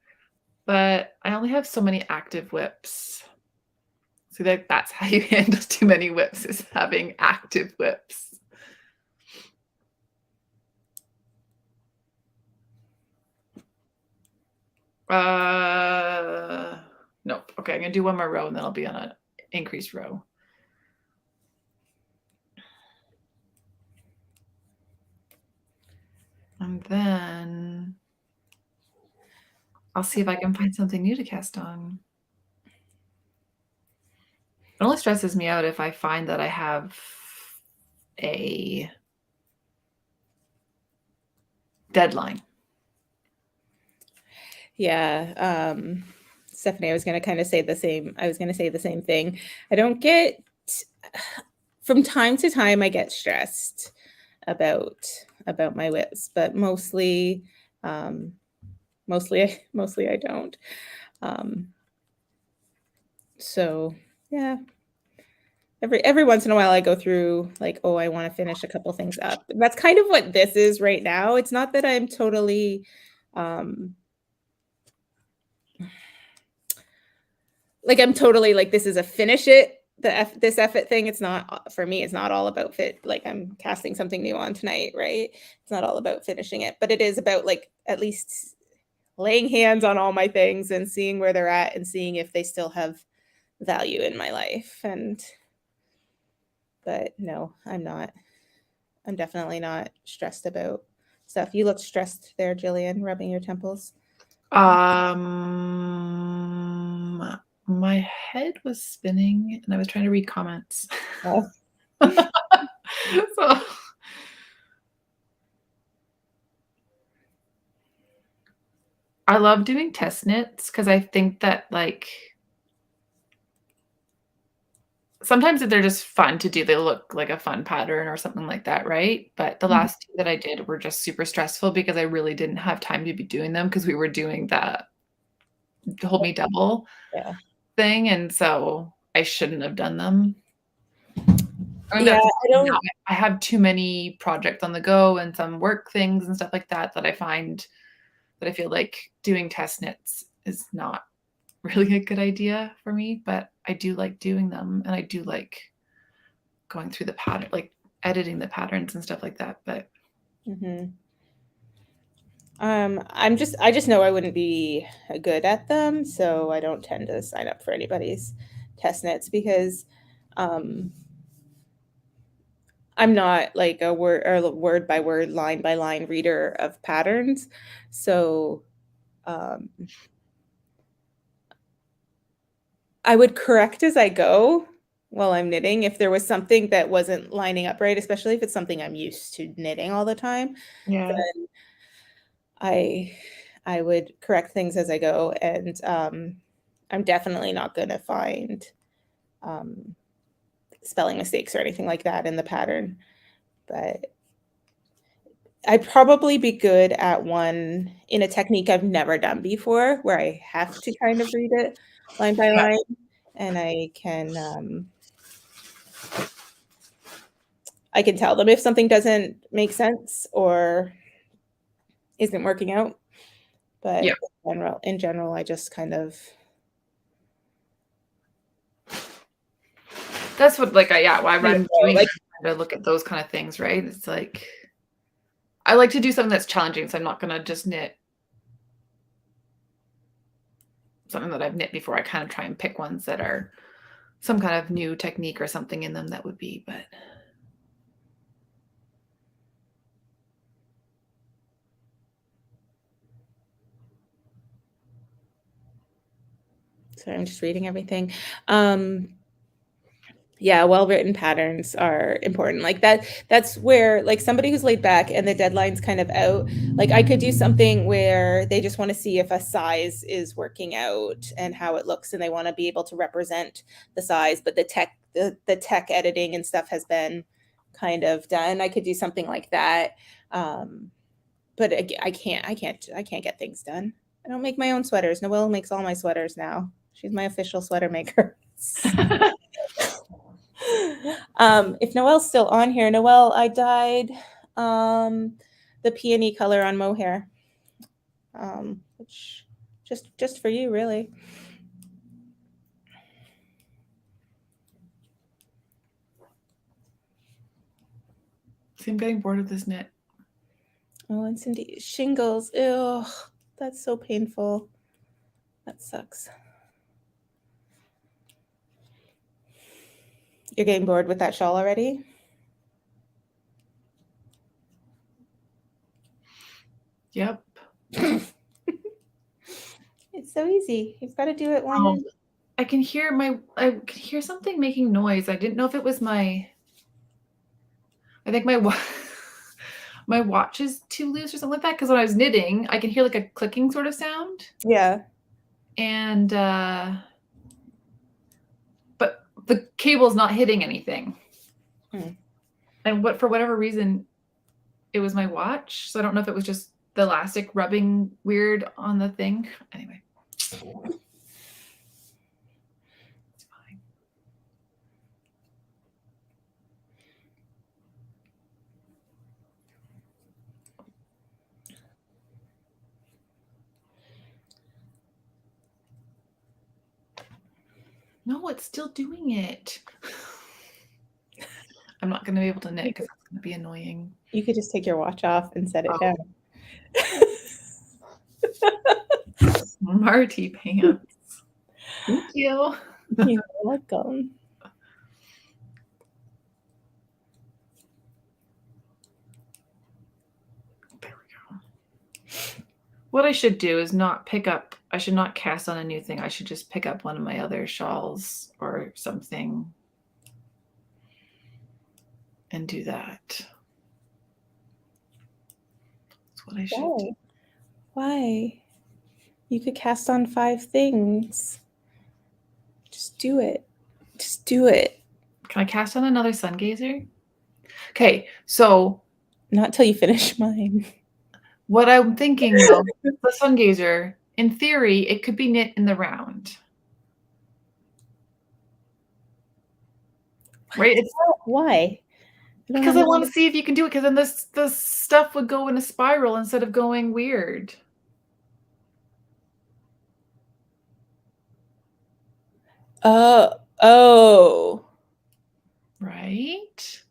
but I only have so many active whips. So that's how you handle too many whips, is having active whips. Nope. Okay, I'm gonna do one more row and then I'll be on an increased row. And then I'll see if I can find something new to cast on. It only stresses me out if I find that I have a deadline. Yeah. Stephanie, I was going to kind of say the same. I was going to say the same thing. I don't get, from time to time, I get stressed about my whips, but mostly I don't. So yeah, every once in a while I go through like, oh, I want to finish a couple things up. And that's kind of what this is right now. It's not that I'm totally like I'm totally like this is a finish it this effort thing. It's not, for me, it's not all about like I'm casting something new on tonight, right? It's not all about finishing it, but it is about like at least laying hands on all my things and seeing where they're at and seeing if they still have value in my life. But no, I'm definitely not stressed about stuff. You look stressed there, Jillian, rubbing your temples. My head was spinning and I was trying to read comments. Oh. So I love doing test knits because I think that like sometimes they're just fun to do. They look like a fun pattern or something like that, right? But the last two that I did were just super stressful because I really didn't have time to be doing them because we were doing that hold me double thing, and so I shouldn't have done them. Yeah, I have too many projects on the go and some work things and stuff like that I find that I feel like doing test knits is not really a good idea for me, but I do like doing them and I do like going through the pattern, like editing the patterns and stuff like that. But I just know I wouldn't be good at them, so I don't tend to sign up for anybody's test knits because I'm not like a word by word, line by line reader of patterns. So I would correct as I go while I'm knitting if there was something that wasn't lining up right, especially if it's something I'm used to knitting all the time. yeah, Then I would correct things as I go, and I'm definitely not going to find spelling mistakes or anything like that in the pattern. But I'd probably be good at one in a technique I've never done before, where I have to kind of read it line by line, and I can tell them if something doesn't make sense or isn't working out. But in general, I just kind of. That's what like why I'm doing like to look at those kind of things, right? It's like I like to do something that's challenging, so I'm not gonna just knit something that I've knit before. I kind of try and pick ones that are some kind of new technique or something in them that would be, but sorry, I'm just reading everything. Yeah, well-written patterns are important. Like that's where like somebody who's laid back and the deadline's kind of out, like I could do something where they just want to see if a size is working out and how it looks and they want to be able to represent the size, but the tech editing and stuff has been kind of done. I could do something like that. But I can't get things done. I don't make my own sweaters. Noelle makes all my sweaters now. She's my official sweater maker. If Noelle's still on here, Noelle, I dyed the peony color on mohair, which just for you, really. See, I'm getting bored of this knit. Oh, and Cindy, shingles. Ew, that's so painful. That sucks. You're getting bored with that shawl already? Yep. It's so easy. You've got to do it when I can hear something making noise. I didn't know if it was I think my watch is too loose or something like that. Because when I was knitting, I can hear like a clicking sort of sound. Yeah. And but the cable's not hitting anything. And for whatever reason, it was my watch. So I don't know if it was just the elastic rubbing weird on the thing. Anyway. It's fine. No, it's still doing it. I'm not going to be able to knit because it's going to be annoying. You could just take your watch off and set it down. Marty pants. Thank you. You're welcome. There we go. What I should do is I should not cast on a new thing. I should just pick up one of my other shawls or something and do that. That's what I should do. Why? You could cast on 5 things. Just do it. Just do it. Can I cast on another sun gazer? Okay, so not till you finish mine. What I'm thinking though, the sun gazer, in theory, it could be knit in the round. Right? Why? Because I want to see if you can do it, because then the stuff would go in a spiral instead of going weird. Oh. Right?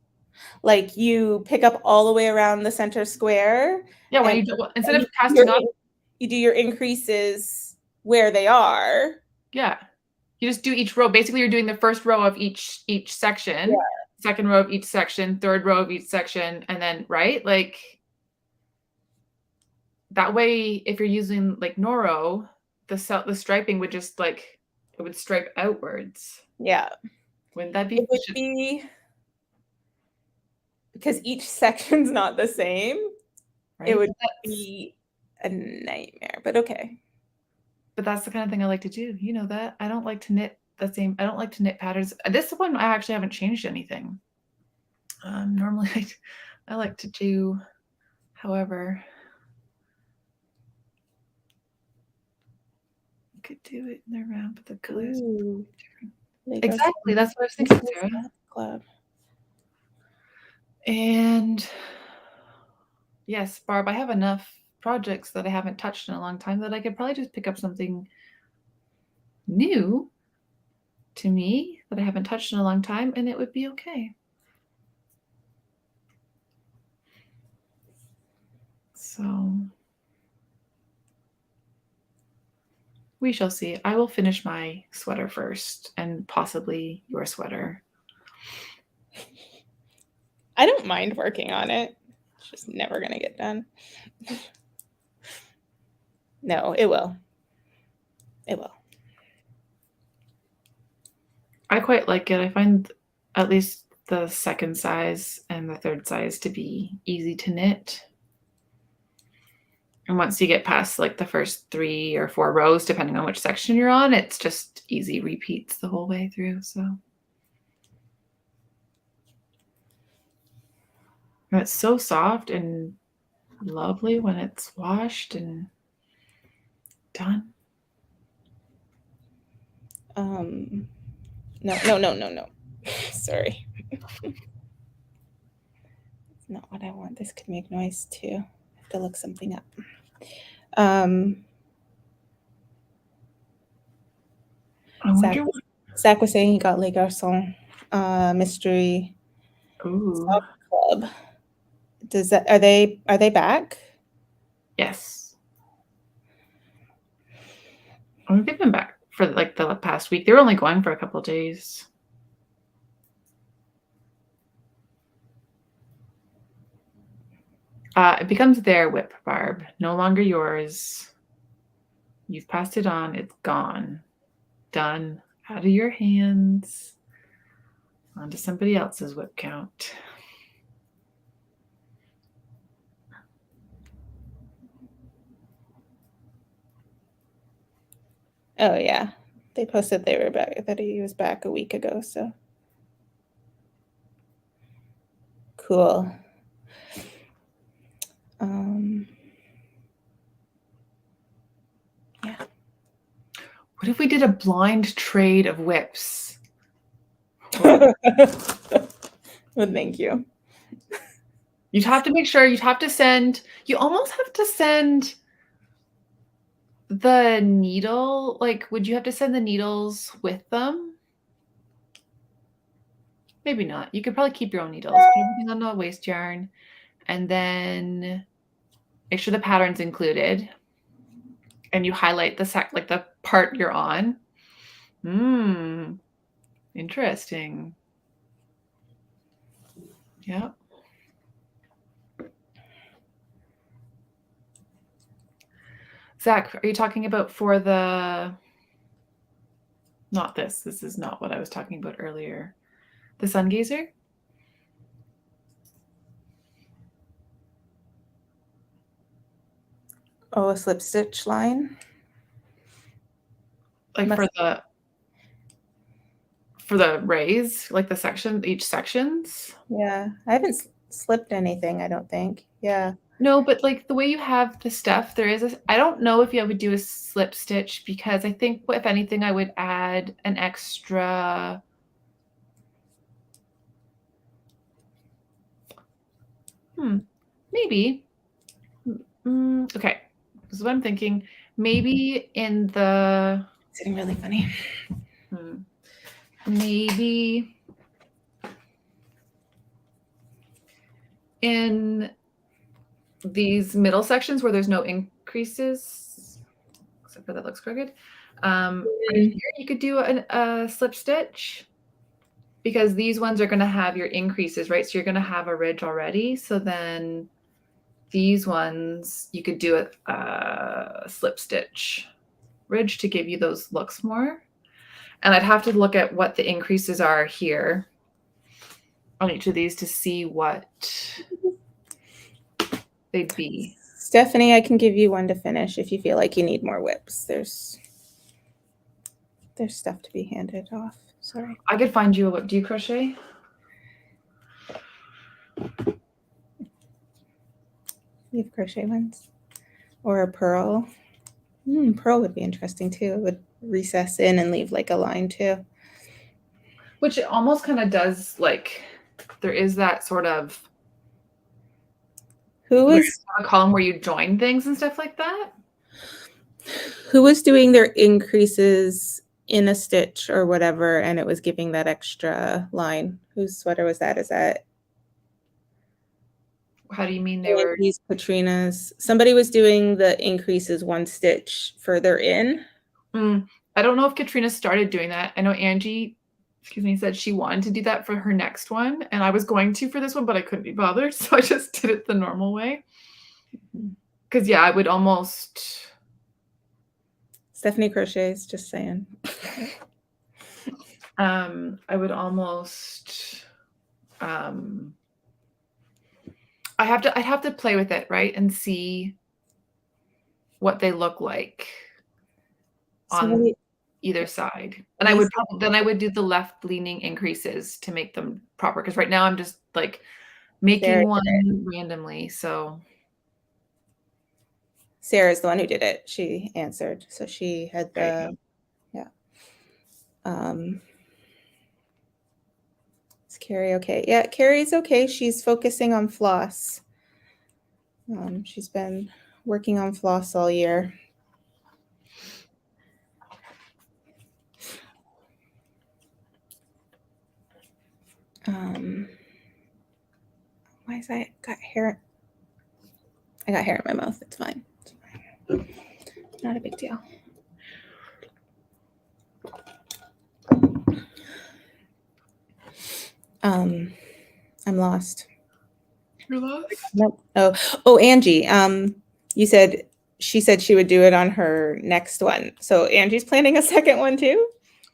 Like you pick up all the way around the center square. Yeah, when you do, instead of casting up, you do your increases where they are. Yeah. You just do each row. Basically, you're doing the first row of each section, second row of each section, third row of each section, and then, right? Like, that way, if you're using, like, Noro, the striping would just, like, it would stripe outwards. Yeah. Wouldn't that be? It would be, because each section's not the same. Right? It would be a nightmare, but okay. But that's the kind of thing I like to do. You know that. I don't like to knit I don't like to knit patterns. This one, I actually haven't changed anything. Normally, I like to do, however, you could do it in the round, but the colors are different. Exactly. That's what I was thinking, Sarah. Club. And yes, Barb, I have enough projects that I haven't touched in a long time that I could probably just pick up something new to me that I haven't touched in a long time, and it would be okay. So we shall see. I will finish my sweater first and possibly your sweater. I don't mind working on it. It's just never going to get done. No, it will. It will. I quite like it. I find at least the second size and the third size to be easy to knit. And once you get past like the first 3 or 4 rows, depending on which section you're on, it's just easy repeats the whole way through. So and it's so soft and lovely when it's washed and done. No. Sorry. It's not what I want. This could make noise too. I have to look something up. Zach was saying he got Les Garçons mystery sock club. Are they back? Yes. I think they've been back for like the past week. They were only going for a couple of days. It becomes their whip, Barb, no longer yours. You've passed it on. It's gone. Done. Out of your hands. Onto somebody else's whip count. Oh yeah, they posted they were back, that he was back a week ago. So cool. Yeah. What if we did a blind trade of whips? Well, thank you. You'd have to make sure, you almost have to send the needle. Like, would you have to send the needles with them? Maybe not. You could probably keep your own needles, put everything on the waste yarn, and then make sure the pattern's included. And you highlight the part you're on. Interesting. Yeah. Zach, are you talking about for the, not this. This is not what I was talking about earlier. The sun gazer? Oh, a slip stitch line? Like for the rays, like the section, each sections? Yeah, I haven't slipped anything, I don't think. Yeah. No, but like the way you have the stuff, there is I don't know if you would do a slip stitch, because I think if anything, I would add an extra. Maybe. Okay. This is what I'm thinking. Maybe in the. It's getting really funny. Maybe in these middle sections where there's no increases, except for that looks crooked, right here, you could do a slip stitch, because these ones are going to have your increases, right? So you're going to have a ridge already. So then these ones, you could do a slip stitch ridge to give you those looks more. And I'd have to look at what the increases are here on each of these to see what they'd be. Stephanie, I can give you one to finish if you feel like you need more whips. There's stuff to be handed off. Sorry. I could find you a whip. Do you crochet? You have crochet ones? Or a purl? Purl would be interesting too. It would recess in and leave like a line too. Which it almost kind of does, like, there is that sort of. Who was a column where you join things and stuff like that? Who was doing their increases in a stitch or whatever, and it was giving that extra line? Whose sweater was that? Is that? How do you mean they were? These Katrina's. Somebody was doing the increases one stitch further in. I don't know if Katrina started doing that. I know Angie, said she wanted to do that for her next one, and I was going to for this one, but I couldn't be bothered, so I just did it the normal way. Because yeah, I would almost. Stephanie crochets, just saying. I would almost I'd have to play with it, right? And see what they look like So what do on you, either side. And when I you would say then I would do the left leaning increases to make them proper. Because right now I'm just like making Sarah one did it. randomly. So Sarah's the one who did it. She answered. So she had there you the, go. yeah. Is Carrie okay? Yeah, Carrie's okay. She's focusing on floss. She's been working on floss all year. Why is I got hair? I got hair in my mouth. It's fine. It's fine. Not a big deal. I'm lost. You're lost? Nope. Oh, Angie. You said she said she would do it on her next one. So Angie's planning a second one too?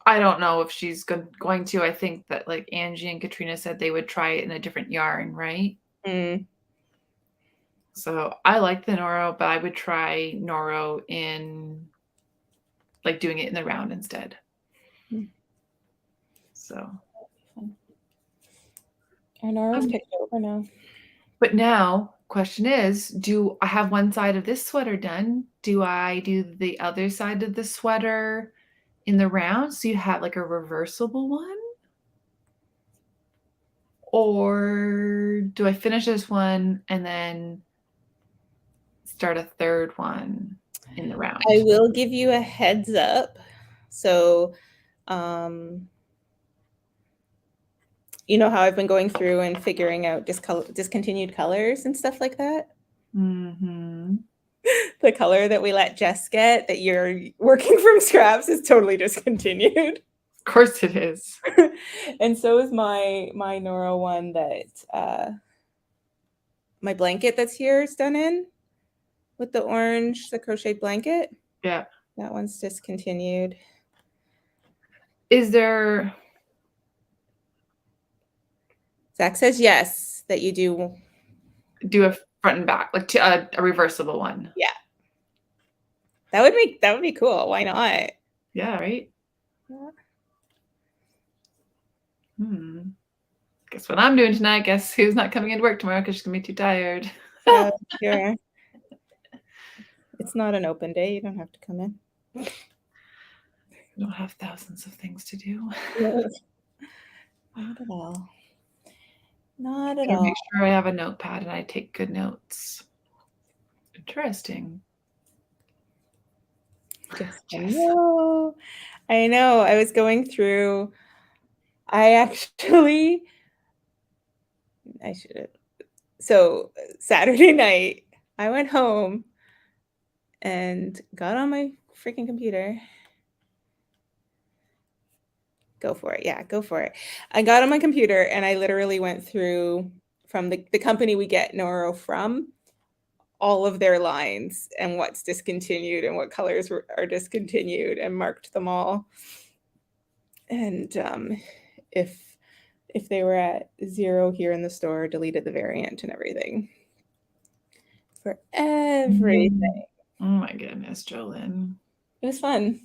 I don't know if she's going to. I think that like Angie and Katrina said they would try it in a different yarn, right? Mm. So I like the Noro, but I would try Noro in like doing it in the round instead. So And Nora's picked over now. But now, question is, do I have one side of this sweater done? Do I do the other side of the sweater in the round so you have like a reversible one? Or do I finish this one and then start a third one in the round? I will give you a heads up. So, you know how I've been going through and figuring out discontinued colors and stuff like that? Mm-hmm. The color that we let Jess get that you're working from scraps is totally discontinued. Of course it is. And so is my Noro one that my blanket that's here is done in with the orange, the crocheted blanket. Yeah. That one's discontinued. Is there... Zach says yes, that you do a front and back, like a reversible one. Yeah. That would be cool. Why not? Yeah, right? Yeah. Guess what I'm doing tonight? Guess who's not coming into work tomorrow because she's gonna be too tired. Sure. It's not an open day. You don't have to come in. I don't have thousands of things to do. Not at all. Not at I all. make sure I have a notepad and I take good notes. Interesting. I know. I was going through. I should have. So Saturday night, I went home and got on my freaking computer. Go for it. Yeah, go for it. I got on my computer and I literally went through from the company we get Noro from, all of their lines and what's discontinued and what colors are discontinued and marked them all. And if they were at 0 here in the store, deleted the variant and everything. For everything. Oh my goodness, Jolyn. It was fun.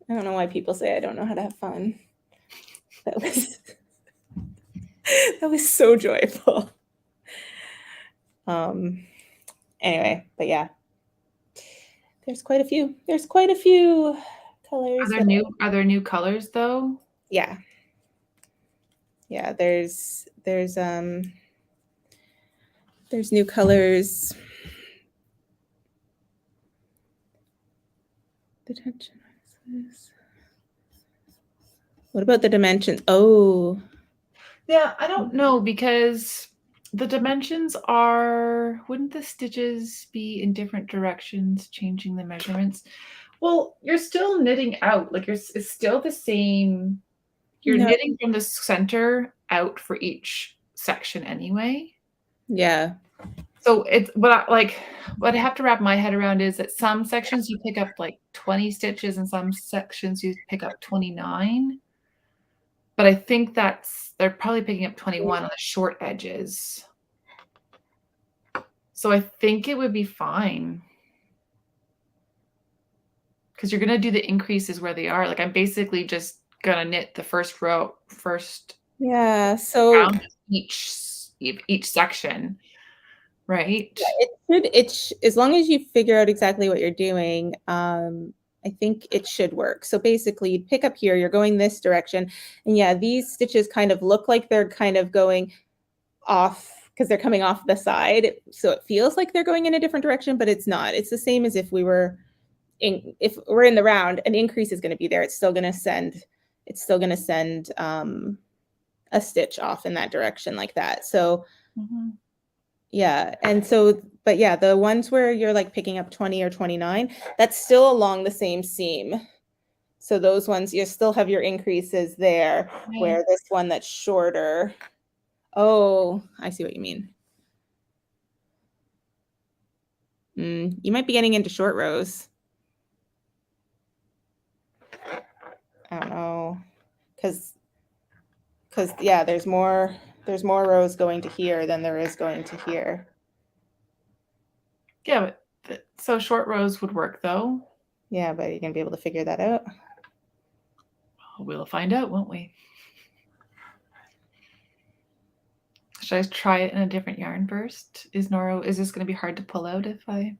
I don't know why people say I don't know how to have fun. That was so joyful. Anyway, but yeah. There's quite a few. There's quite a few colors. Are there new colors though? Yeah. Yeah, there's new colors. What about the dimension? Oh. Yeah, I don't know because the dimensions wouldn't the stitches be in different directions, changing the measurements? Well, you're still knitting out. Like it's still the same. You're knitting from the center out for each section anyway. Yeah. So it's what I have to wrap my head around is that some sections you pick up like 20 stitches and some sections you pick up 29. but I think they're probably picking up 21 on the short edges. So I think it would be fine. Because you're gonna do the increases where they are. Like I'm basically just gonna knit the first row, first Yeah, so round of each section, right? as long as you figure out exactly what you're doing, I think it should work. So basically you'd pick up here, you're going this direction, and yeah, these stitches kind of look like they're kind of going off because they're coming off the side. So it feels like they're going in a different direction, but it's not. It's the same as if we're in the round, an increase is going to be there. It's still going to send a stitch off in that direction like that. So yeah, and so, but yeah, the ones where you're like picking up 20 or 29, that's still along the same seam. So those ones, you still have your increases there, where this one that's shorter. Oh, I see what you mean. You might be getting into short rows. I don't know, because yeah, there's more rows going to here than there is going to here. Yeah, but so short rows would work though. Yeah, but you're gonna be able to figure that out. We'll find out, won't we? Should I try it in a different yarn first? Is this going to be hard to pull out if I?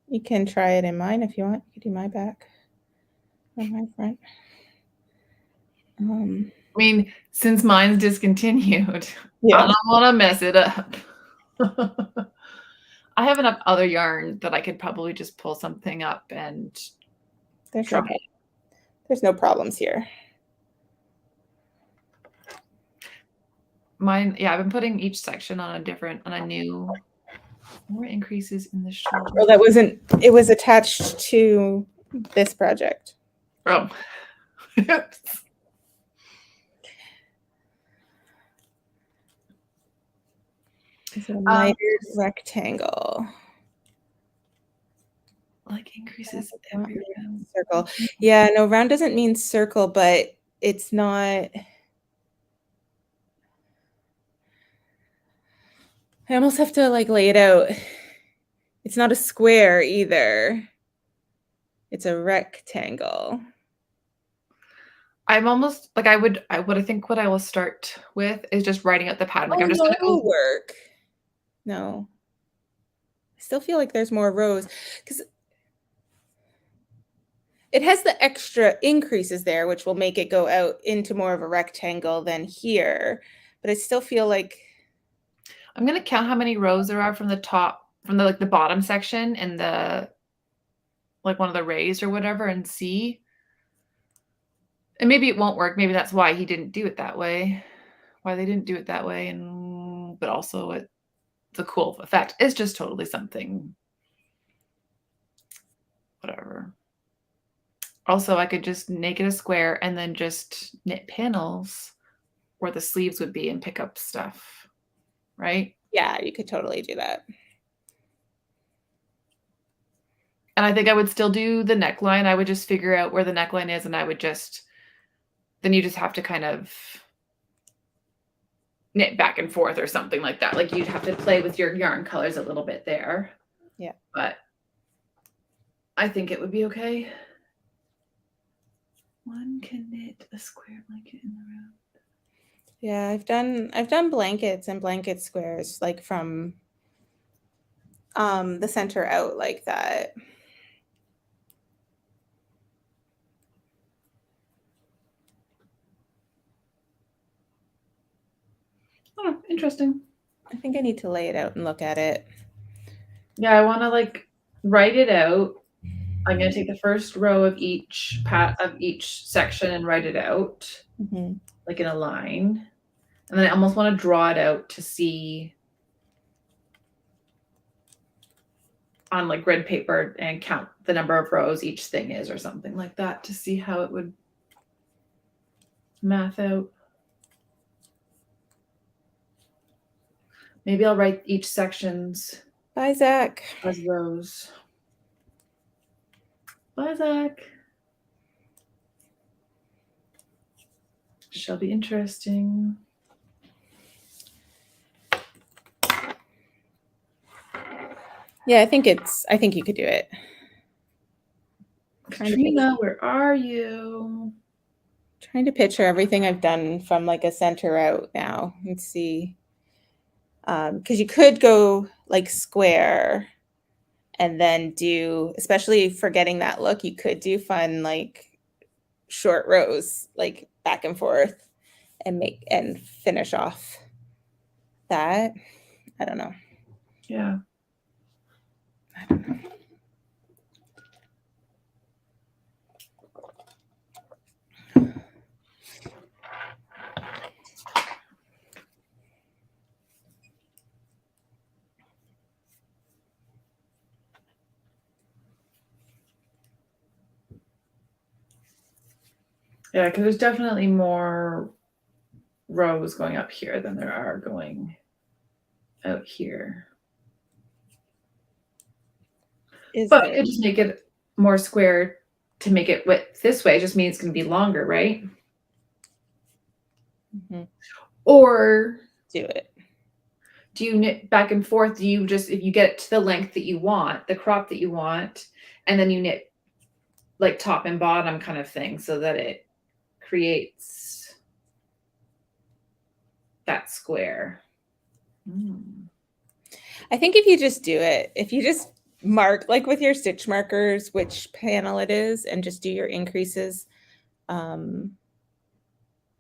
You can try it in mine if you want. You can do my back or my front. I mean, since mine's discontinued, Yeah. I don't want to mess it up. I have enough other yarn that I could probably just pull something up and try. There's no problems here. Mine, yeah, I've been putting each section on a new, more increases in the shoulder. Well, that wasn't, it was attached to this project. Oh. Is it a mitered rectangle? Like increases every round. Circle. Yeah, no, round doesn't mean circle, but it's not. I almost have to like lay it out. It's not a square either. It's a rectangle. I'm almost like I think what I will start with is just writing out the pattern. Like I'm just gonna go work. No. I still feel like there's more rows because it has the extra increases there, which will make it go out into more of a rectangle than here. But I still feel like I'm gonna count how many rows there are from the top, from the like the bottom section and the like one of the rays or whatever, and see. And maybe it won't work. Maybe that's why he didn't do it that way. Why they didn't do it that way, and but also the cool effect is just totally something. Whatever. Also, I could just make it a square and then just knit panels where the sleeves would be and pick up stuff, right? Yeah, you could totally do that. And I think I would still do the neckline. I would just figure out where the neckline is, and I would then you just have to kind of knit back and forth or something like that. Like you'd have to play with your yarn colors a little bit there. Yeah. But I think it would be okay. One can knit a square blanket in the round. Yeah, I've done blankets and blanket squares like from the center out like that. Oh, interesting. I think I need to lay it out and look at it. Yeah, I want to like write it out. I'm going to take the first row of each section and write it out like in a line. And then I almost want to draw it out to see on like grid paper and count the number of rows each thing is or something like that to see how it would math out. Maybe I'll write each sections. Bye, Zach. As rows. Bye, Zach. Shall be interesting. Yeah, I think you could do it. Katrina, where are you? Trying to picture everything I've done from like a center out now and see. Because you could go like square and then do, especially for getting that look, you could do fun like short rows, like back and forth, and make and finish off that. I don't know. Yeah. I don't know. Yeah, because there's definitely more rows going up here than there are going out here. But we could just make it more square to make it width this way. It just means it's going to be longer, right? Mm-hmm. Or do it. Do you knit back and forth? Do you just, if you get to the length that you want, the crop that you want, and then you knit like top and bottom kind of thing so that it creates that square? I think if you just do it, if you just mark like with your stitch markers which panel it is and just do your increases the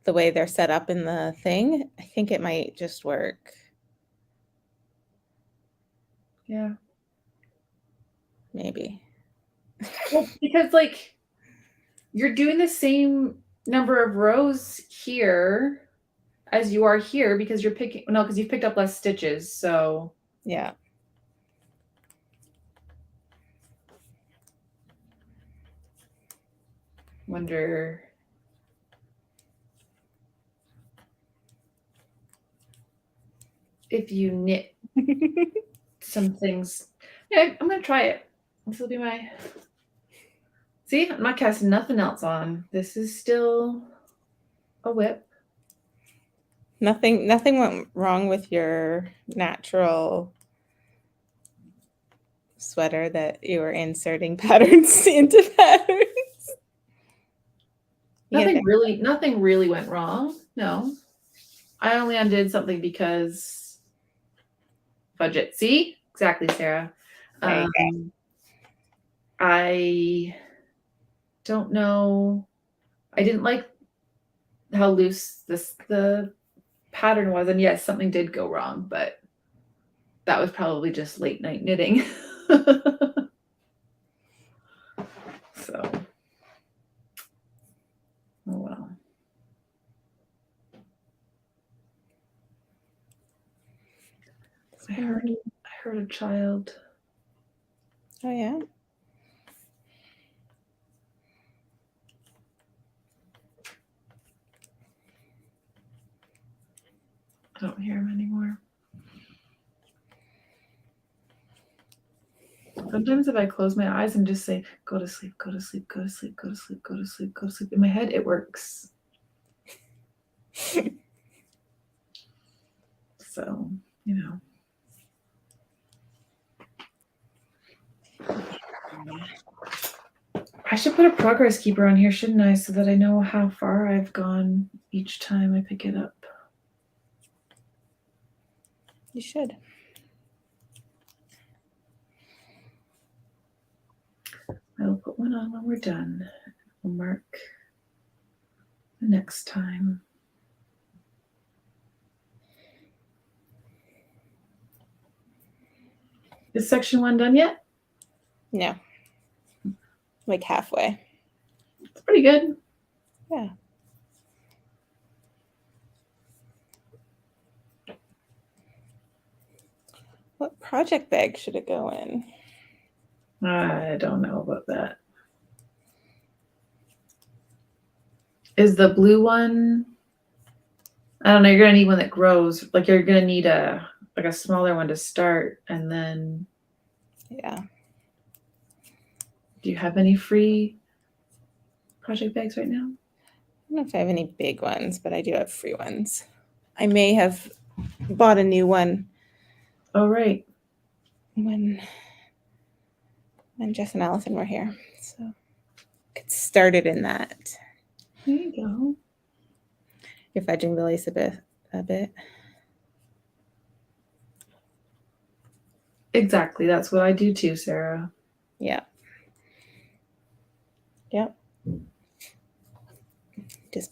way they're set up in the thing, I think it might just work. Yeah. Maybe. Well, because like you're doing the same number of rows here as you are here because you're picking, no, because you've picked up less stitches. So yeah. Wonder if you knit some things. Yeah, I'm gonna try it. This will be my. See, I'm not casting nothing else on. This is still a whip. Nothing went wrong with your natural sweater that you were inserting patterns into patterns. Nothing really went wrong. No. I only undid something because budget. See? Exactly, Sarah. I don't know. I didn't like how loose the pattern was, and yes, something did go wrong, but that was probably just late night knitting. So, oh well. I heard a child. Oh yeah. I don't hear him anymore. Sometimes if I close my eyes and just say, go to sleep, go to sleep, go to sleep, go to sleep, go to sleep, go to sleep, in my head, it works. So, you know. I should put a progress keeper on here, shouldn't I? So that I know how far I've gone each time I pick it up. You should. I will put one on when we're done. We'll mark the next time. Is section 1 done yet? No. Like halfway. It's pretty good. Yeah. What project bag should it go in? I don't know about that. Is the blue one? I don't know. You're gonna need one that grows. Like you're gonna need a smaller one to start, and then. Yeah. Do you have any free project bags right now? don't know if I have any big ones, but I do have free ones. I may have bought a new one. Oh, right. When Jess and Allison were here. So get started in that. There you go. You're fudging the lace a bit. Exactly. That's what I do too, Sarah. Yeah. Yep. Just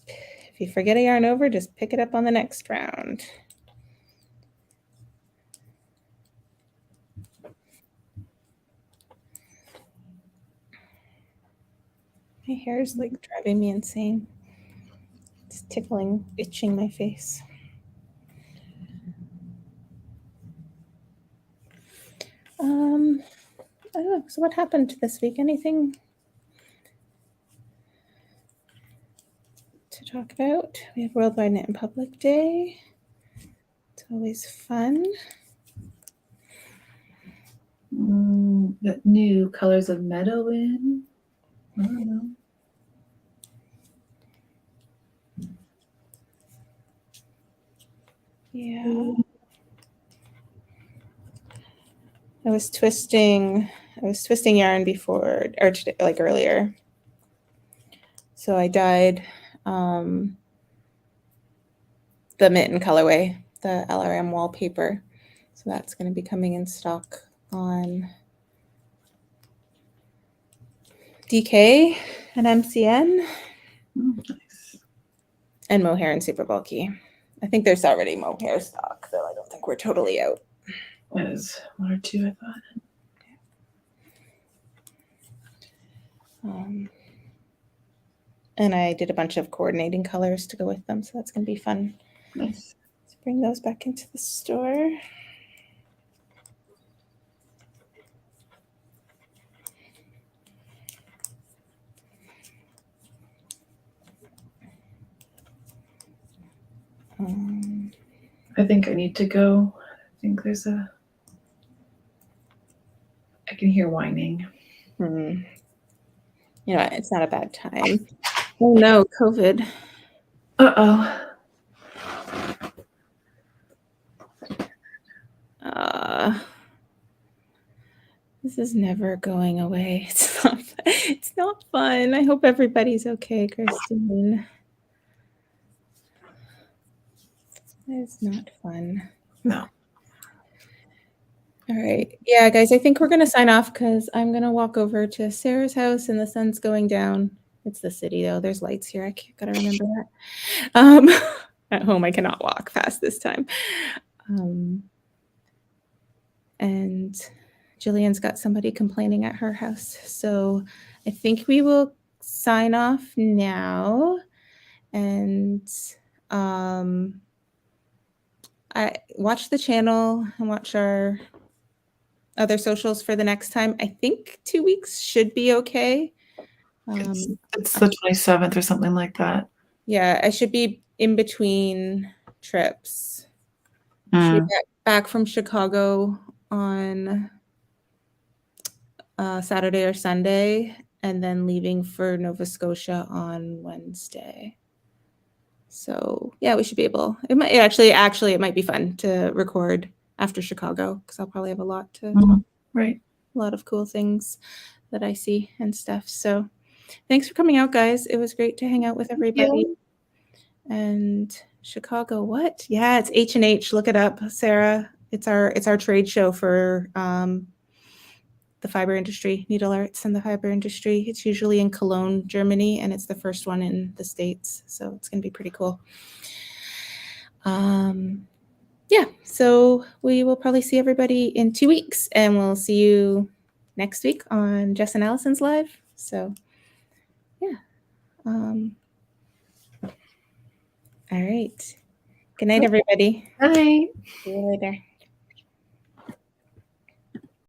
if you forget a yarn over, just pick it up on the next round. My hair is like driving me insane. It's tickling, itching my face. I don't know. So what happened this week? Anything to talk about? We have Worldwide Knit in Public Day. It's always fun. Got new colors of meadow in. I don't know. Yeah. I was twisting yarn before, or today, like earlier. So I dyed the Mitten colorway, the LRM wallpaper. So that's going to be coming in stock on DK and MCN. Nice. And mohair and super bulky. I think there's already mohair stock, though I don't think we're totally out. There's one or two, I thought. And I did a bunch of coordinating colors to go with them, so that's going to be fun. Nice. Let's bring those back into the store. I think I need to go. I think there's I can hear whining. You know, it's not a bad time. Oh no, COVID. Uh-oh. This is never going away. It's not fun. I hope everybody's okay, Christine. It's not fun. No. All right. Yeah, guys, I think we're going to sign off because I'm going to walk over to Sarah's house and the sun's going down. It's the city, though. There's lights here. I got to remember that. At home, I cannot walk fast this time. And Jillian's got somebody complaining at her house. So I think we will sign off now. And I watch the channel and watch our other socials for the next time. I think 2 weeks should be okay. It's the 27th or something like that. Yeah, I should be in between trips. Should be back from Chicago on Saturday or Sunday, and then leaving for Nova Scotia on Wednesday. So yeah, we should be able. It might actually it might be fun to record after Chicago because I'll probably have a lot to talk. Right. A lot of cool things that I see and stuff. So thanks for coming out, guys. It was great to hang out with everybody. Yeah. And Chicago, what? Yeah, it's H&H. Look it up, Sarah. It's our trade show for the fiber industry, needle arts and the fiber industry. It's usually in Cologne, Germany, and it's the first one in the States. So it's going to be pretty cool. Yeah, so we will probably see everybody in 2 weeks, and we'll see you next week on Jess and Allison's live. So yeah. All right. Good night, everybody. Bye. See you later.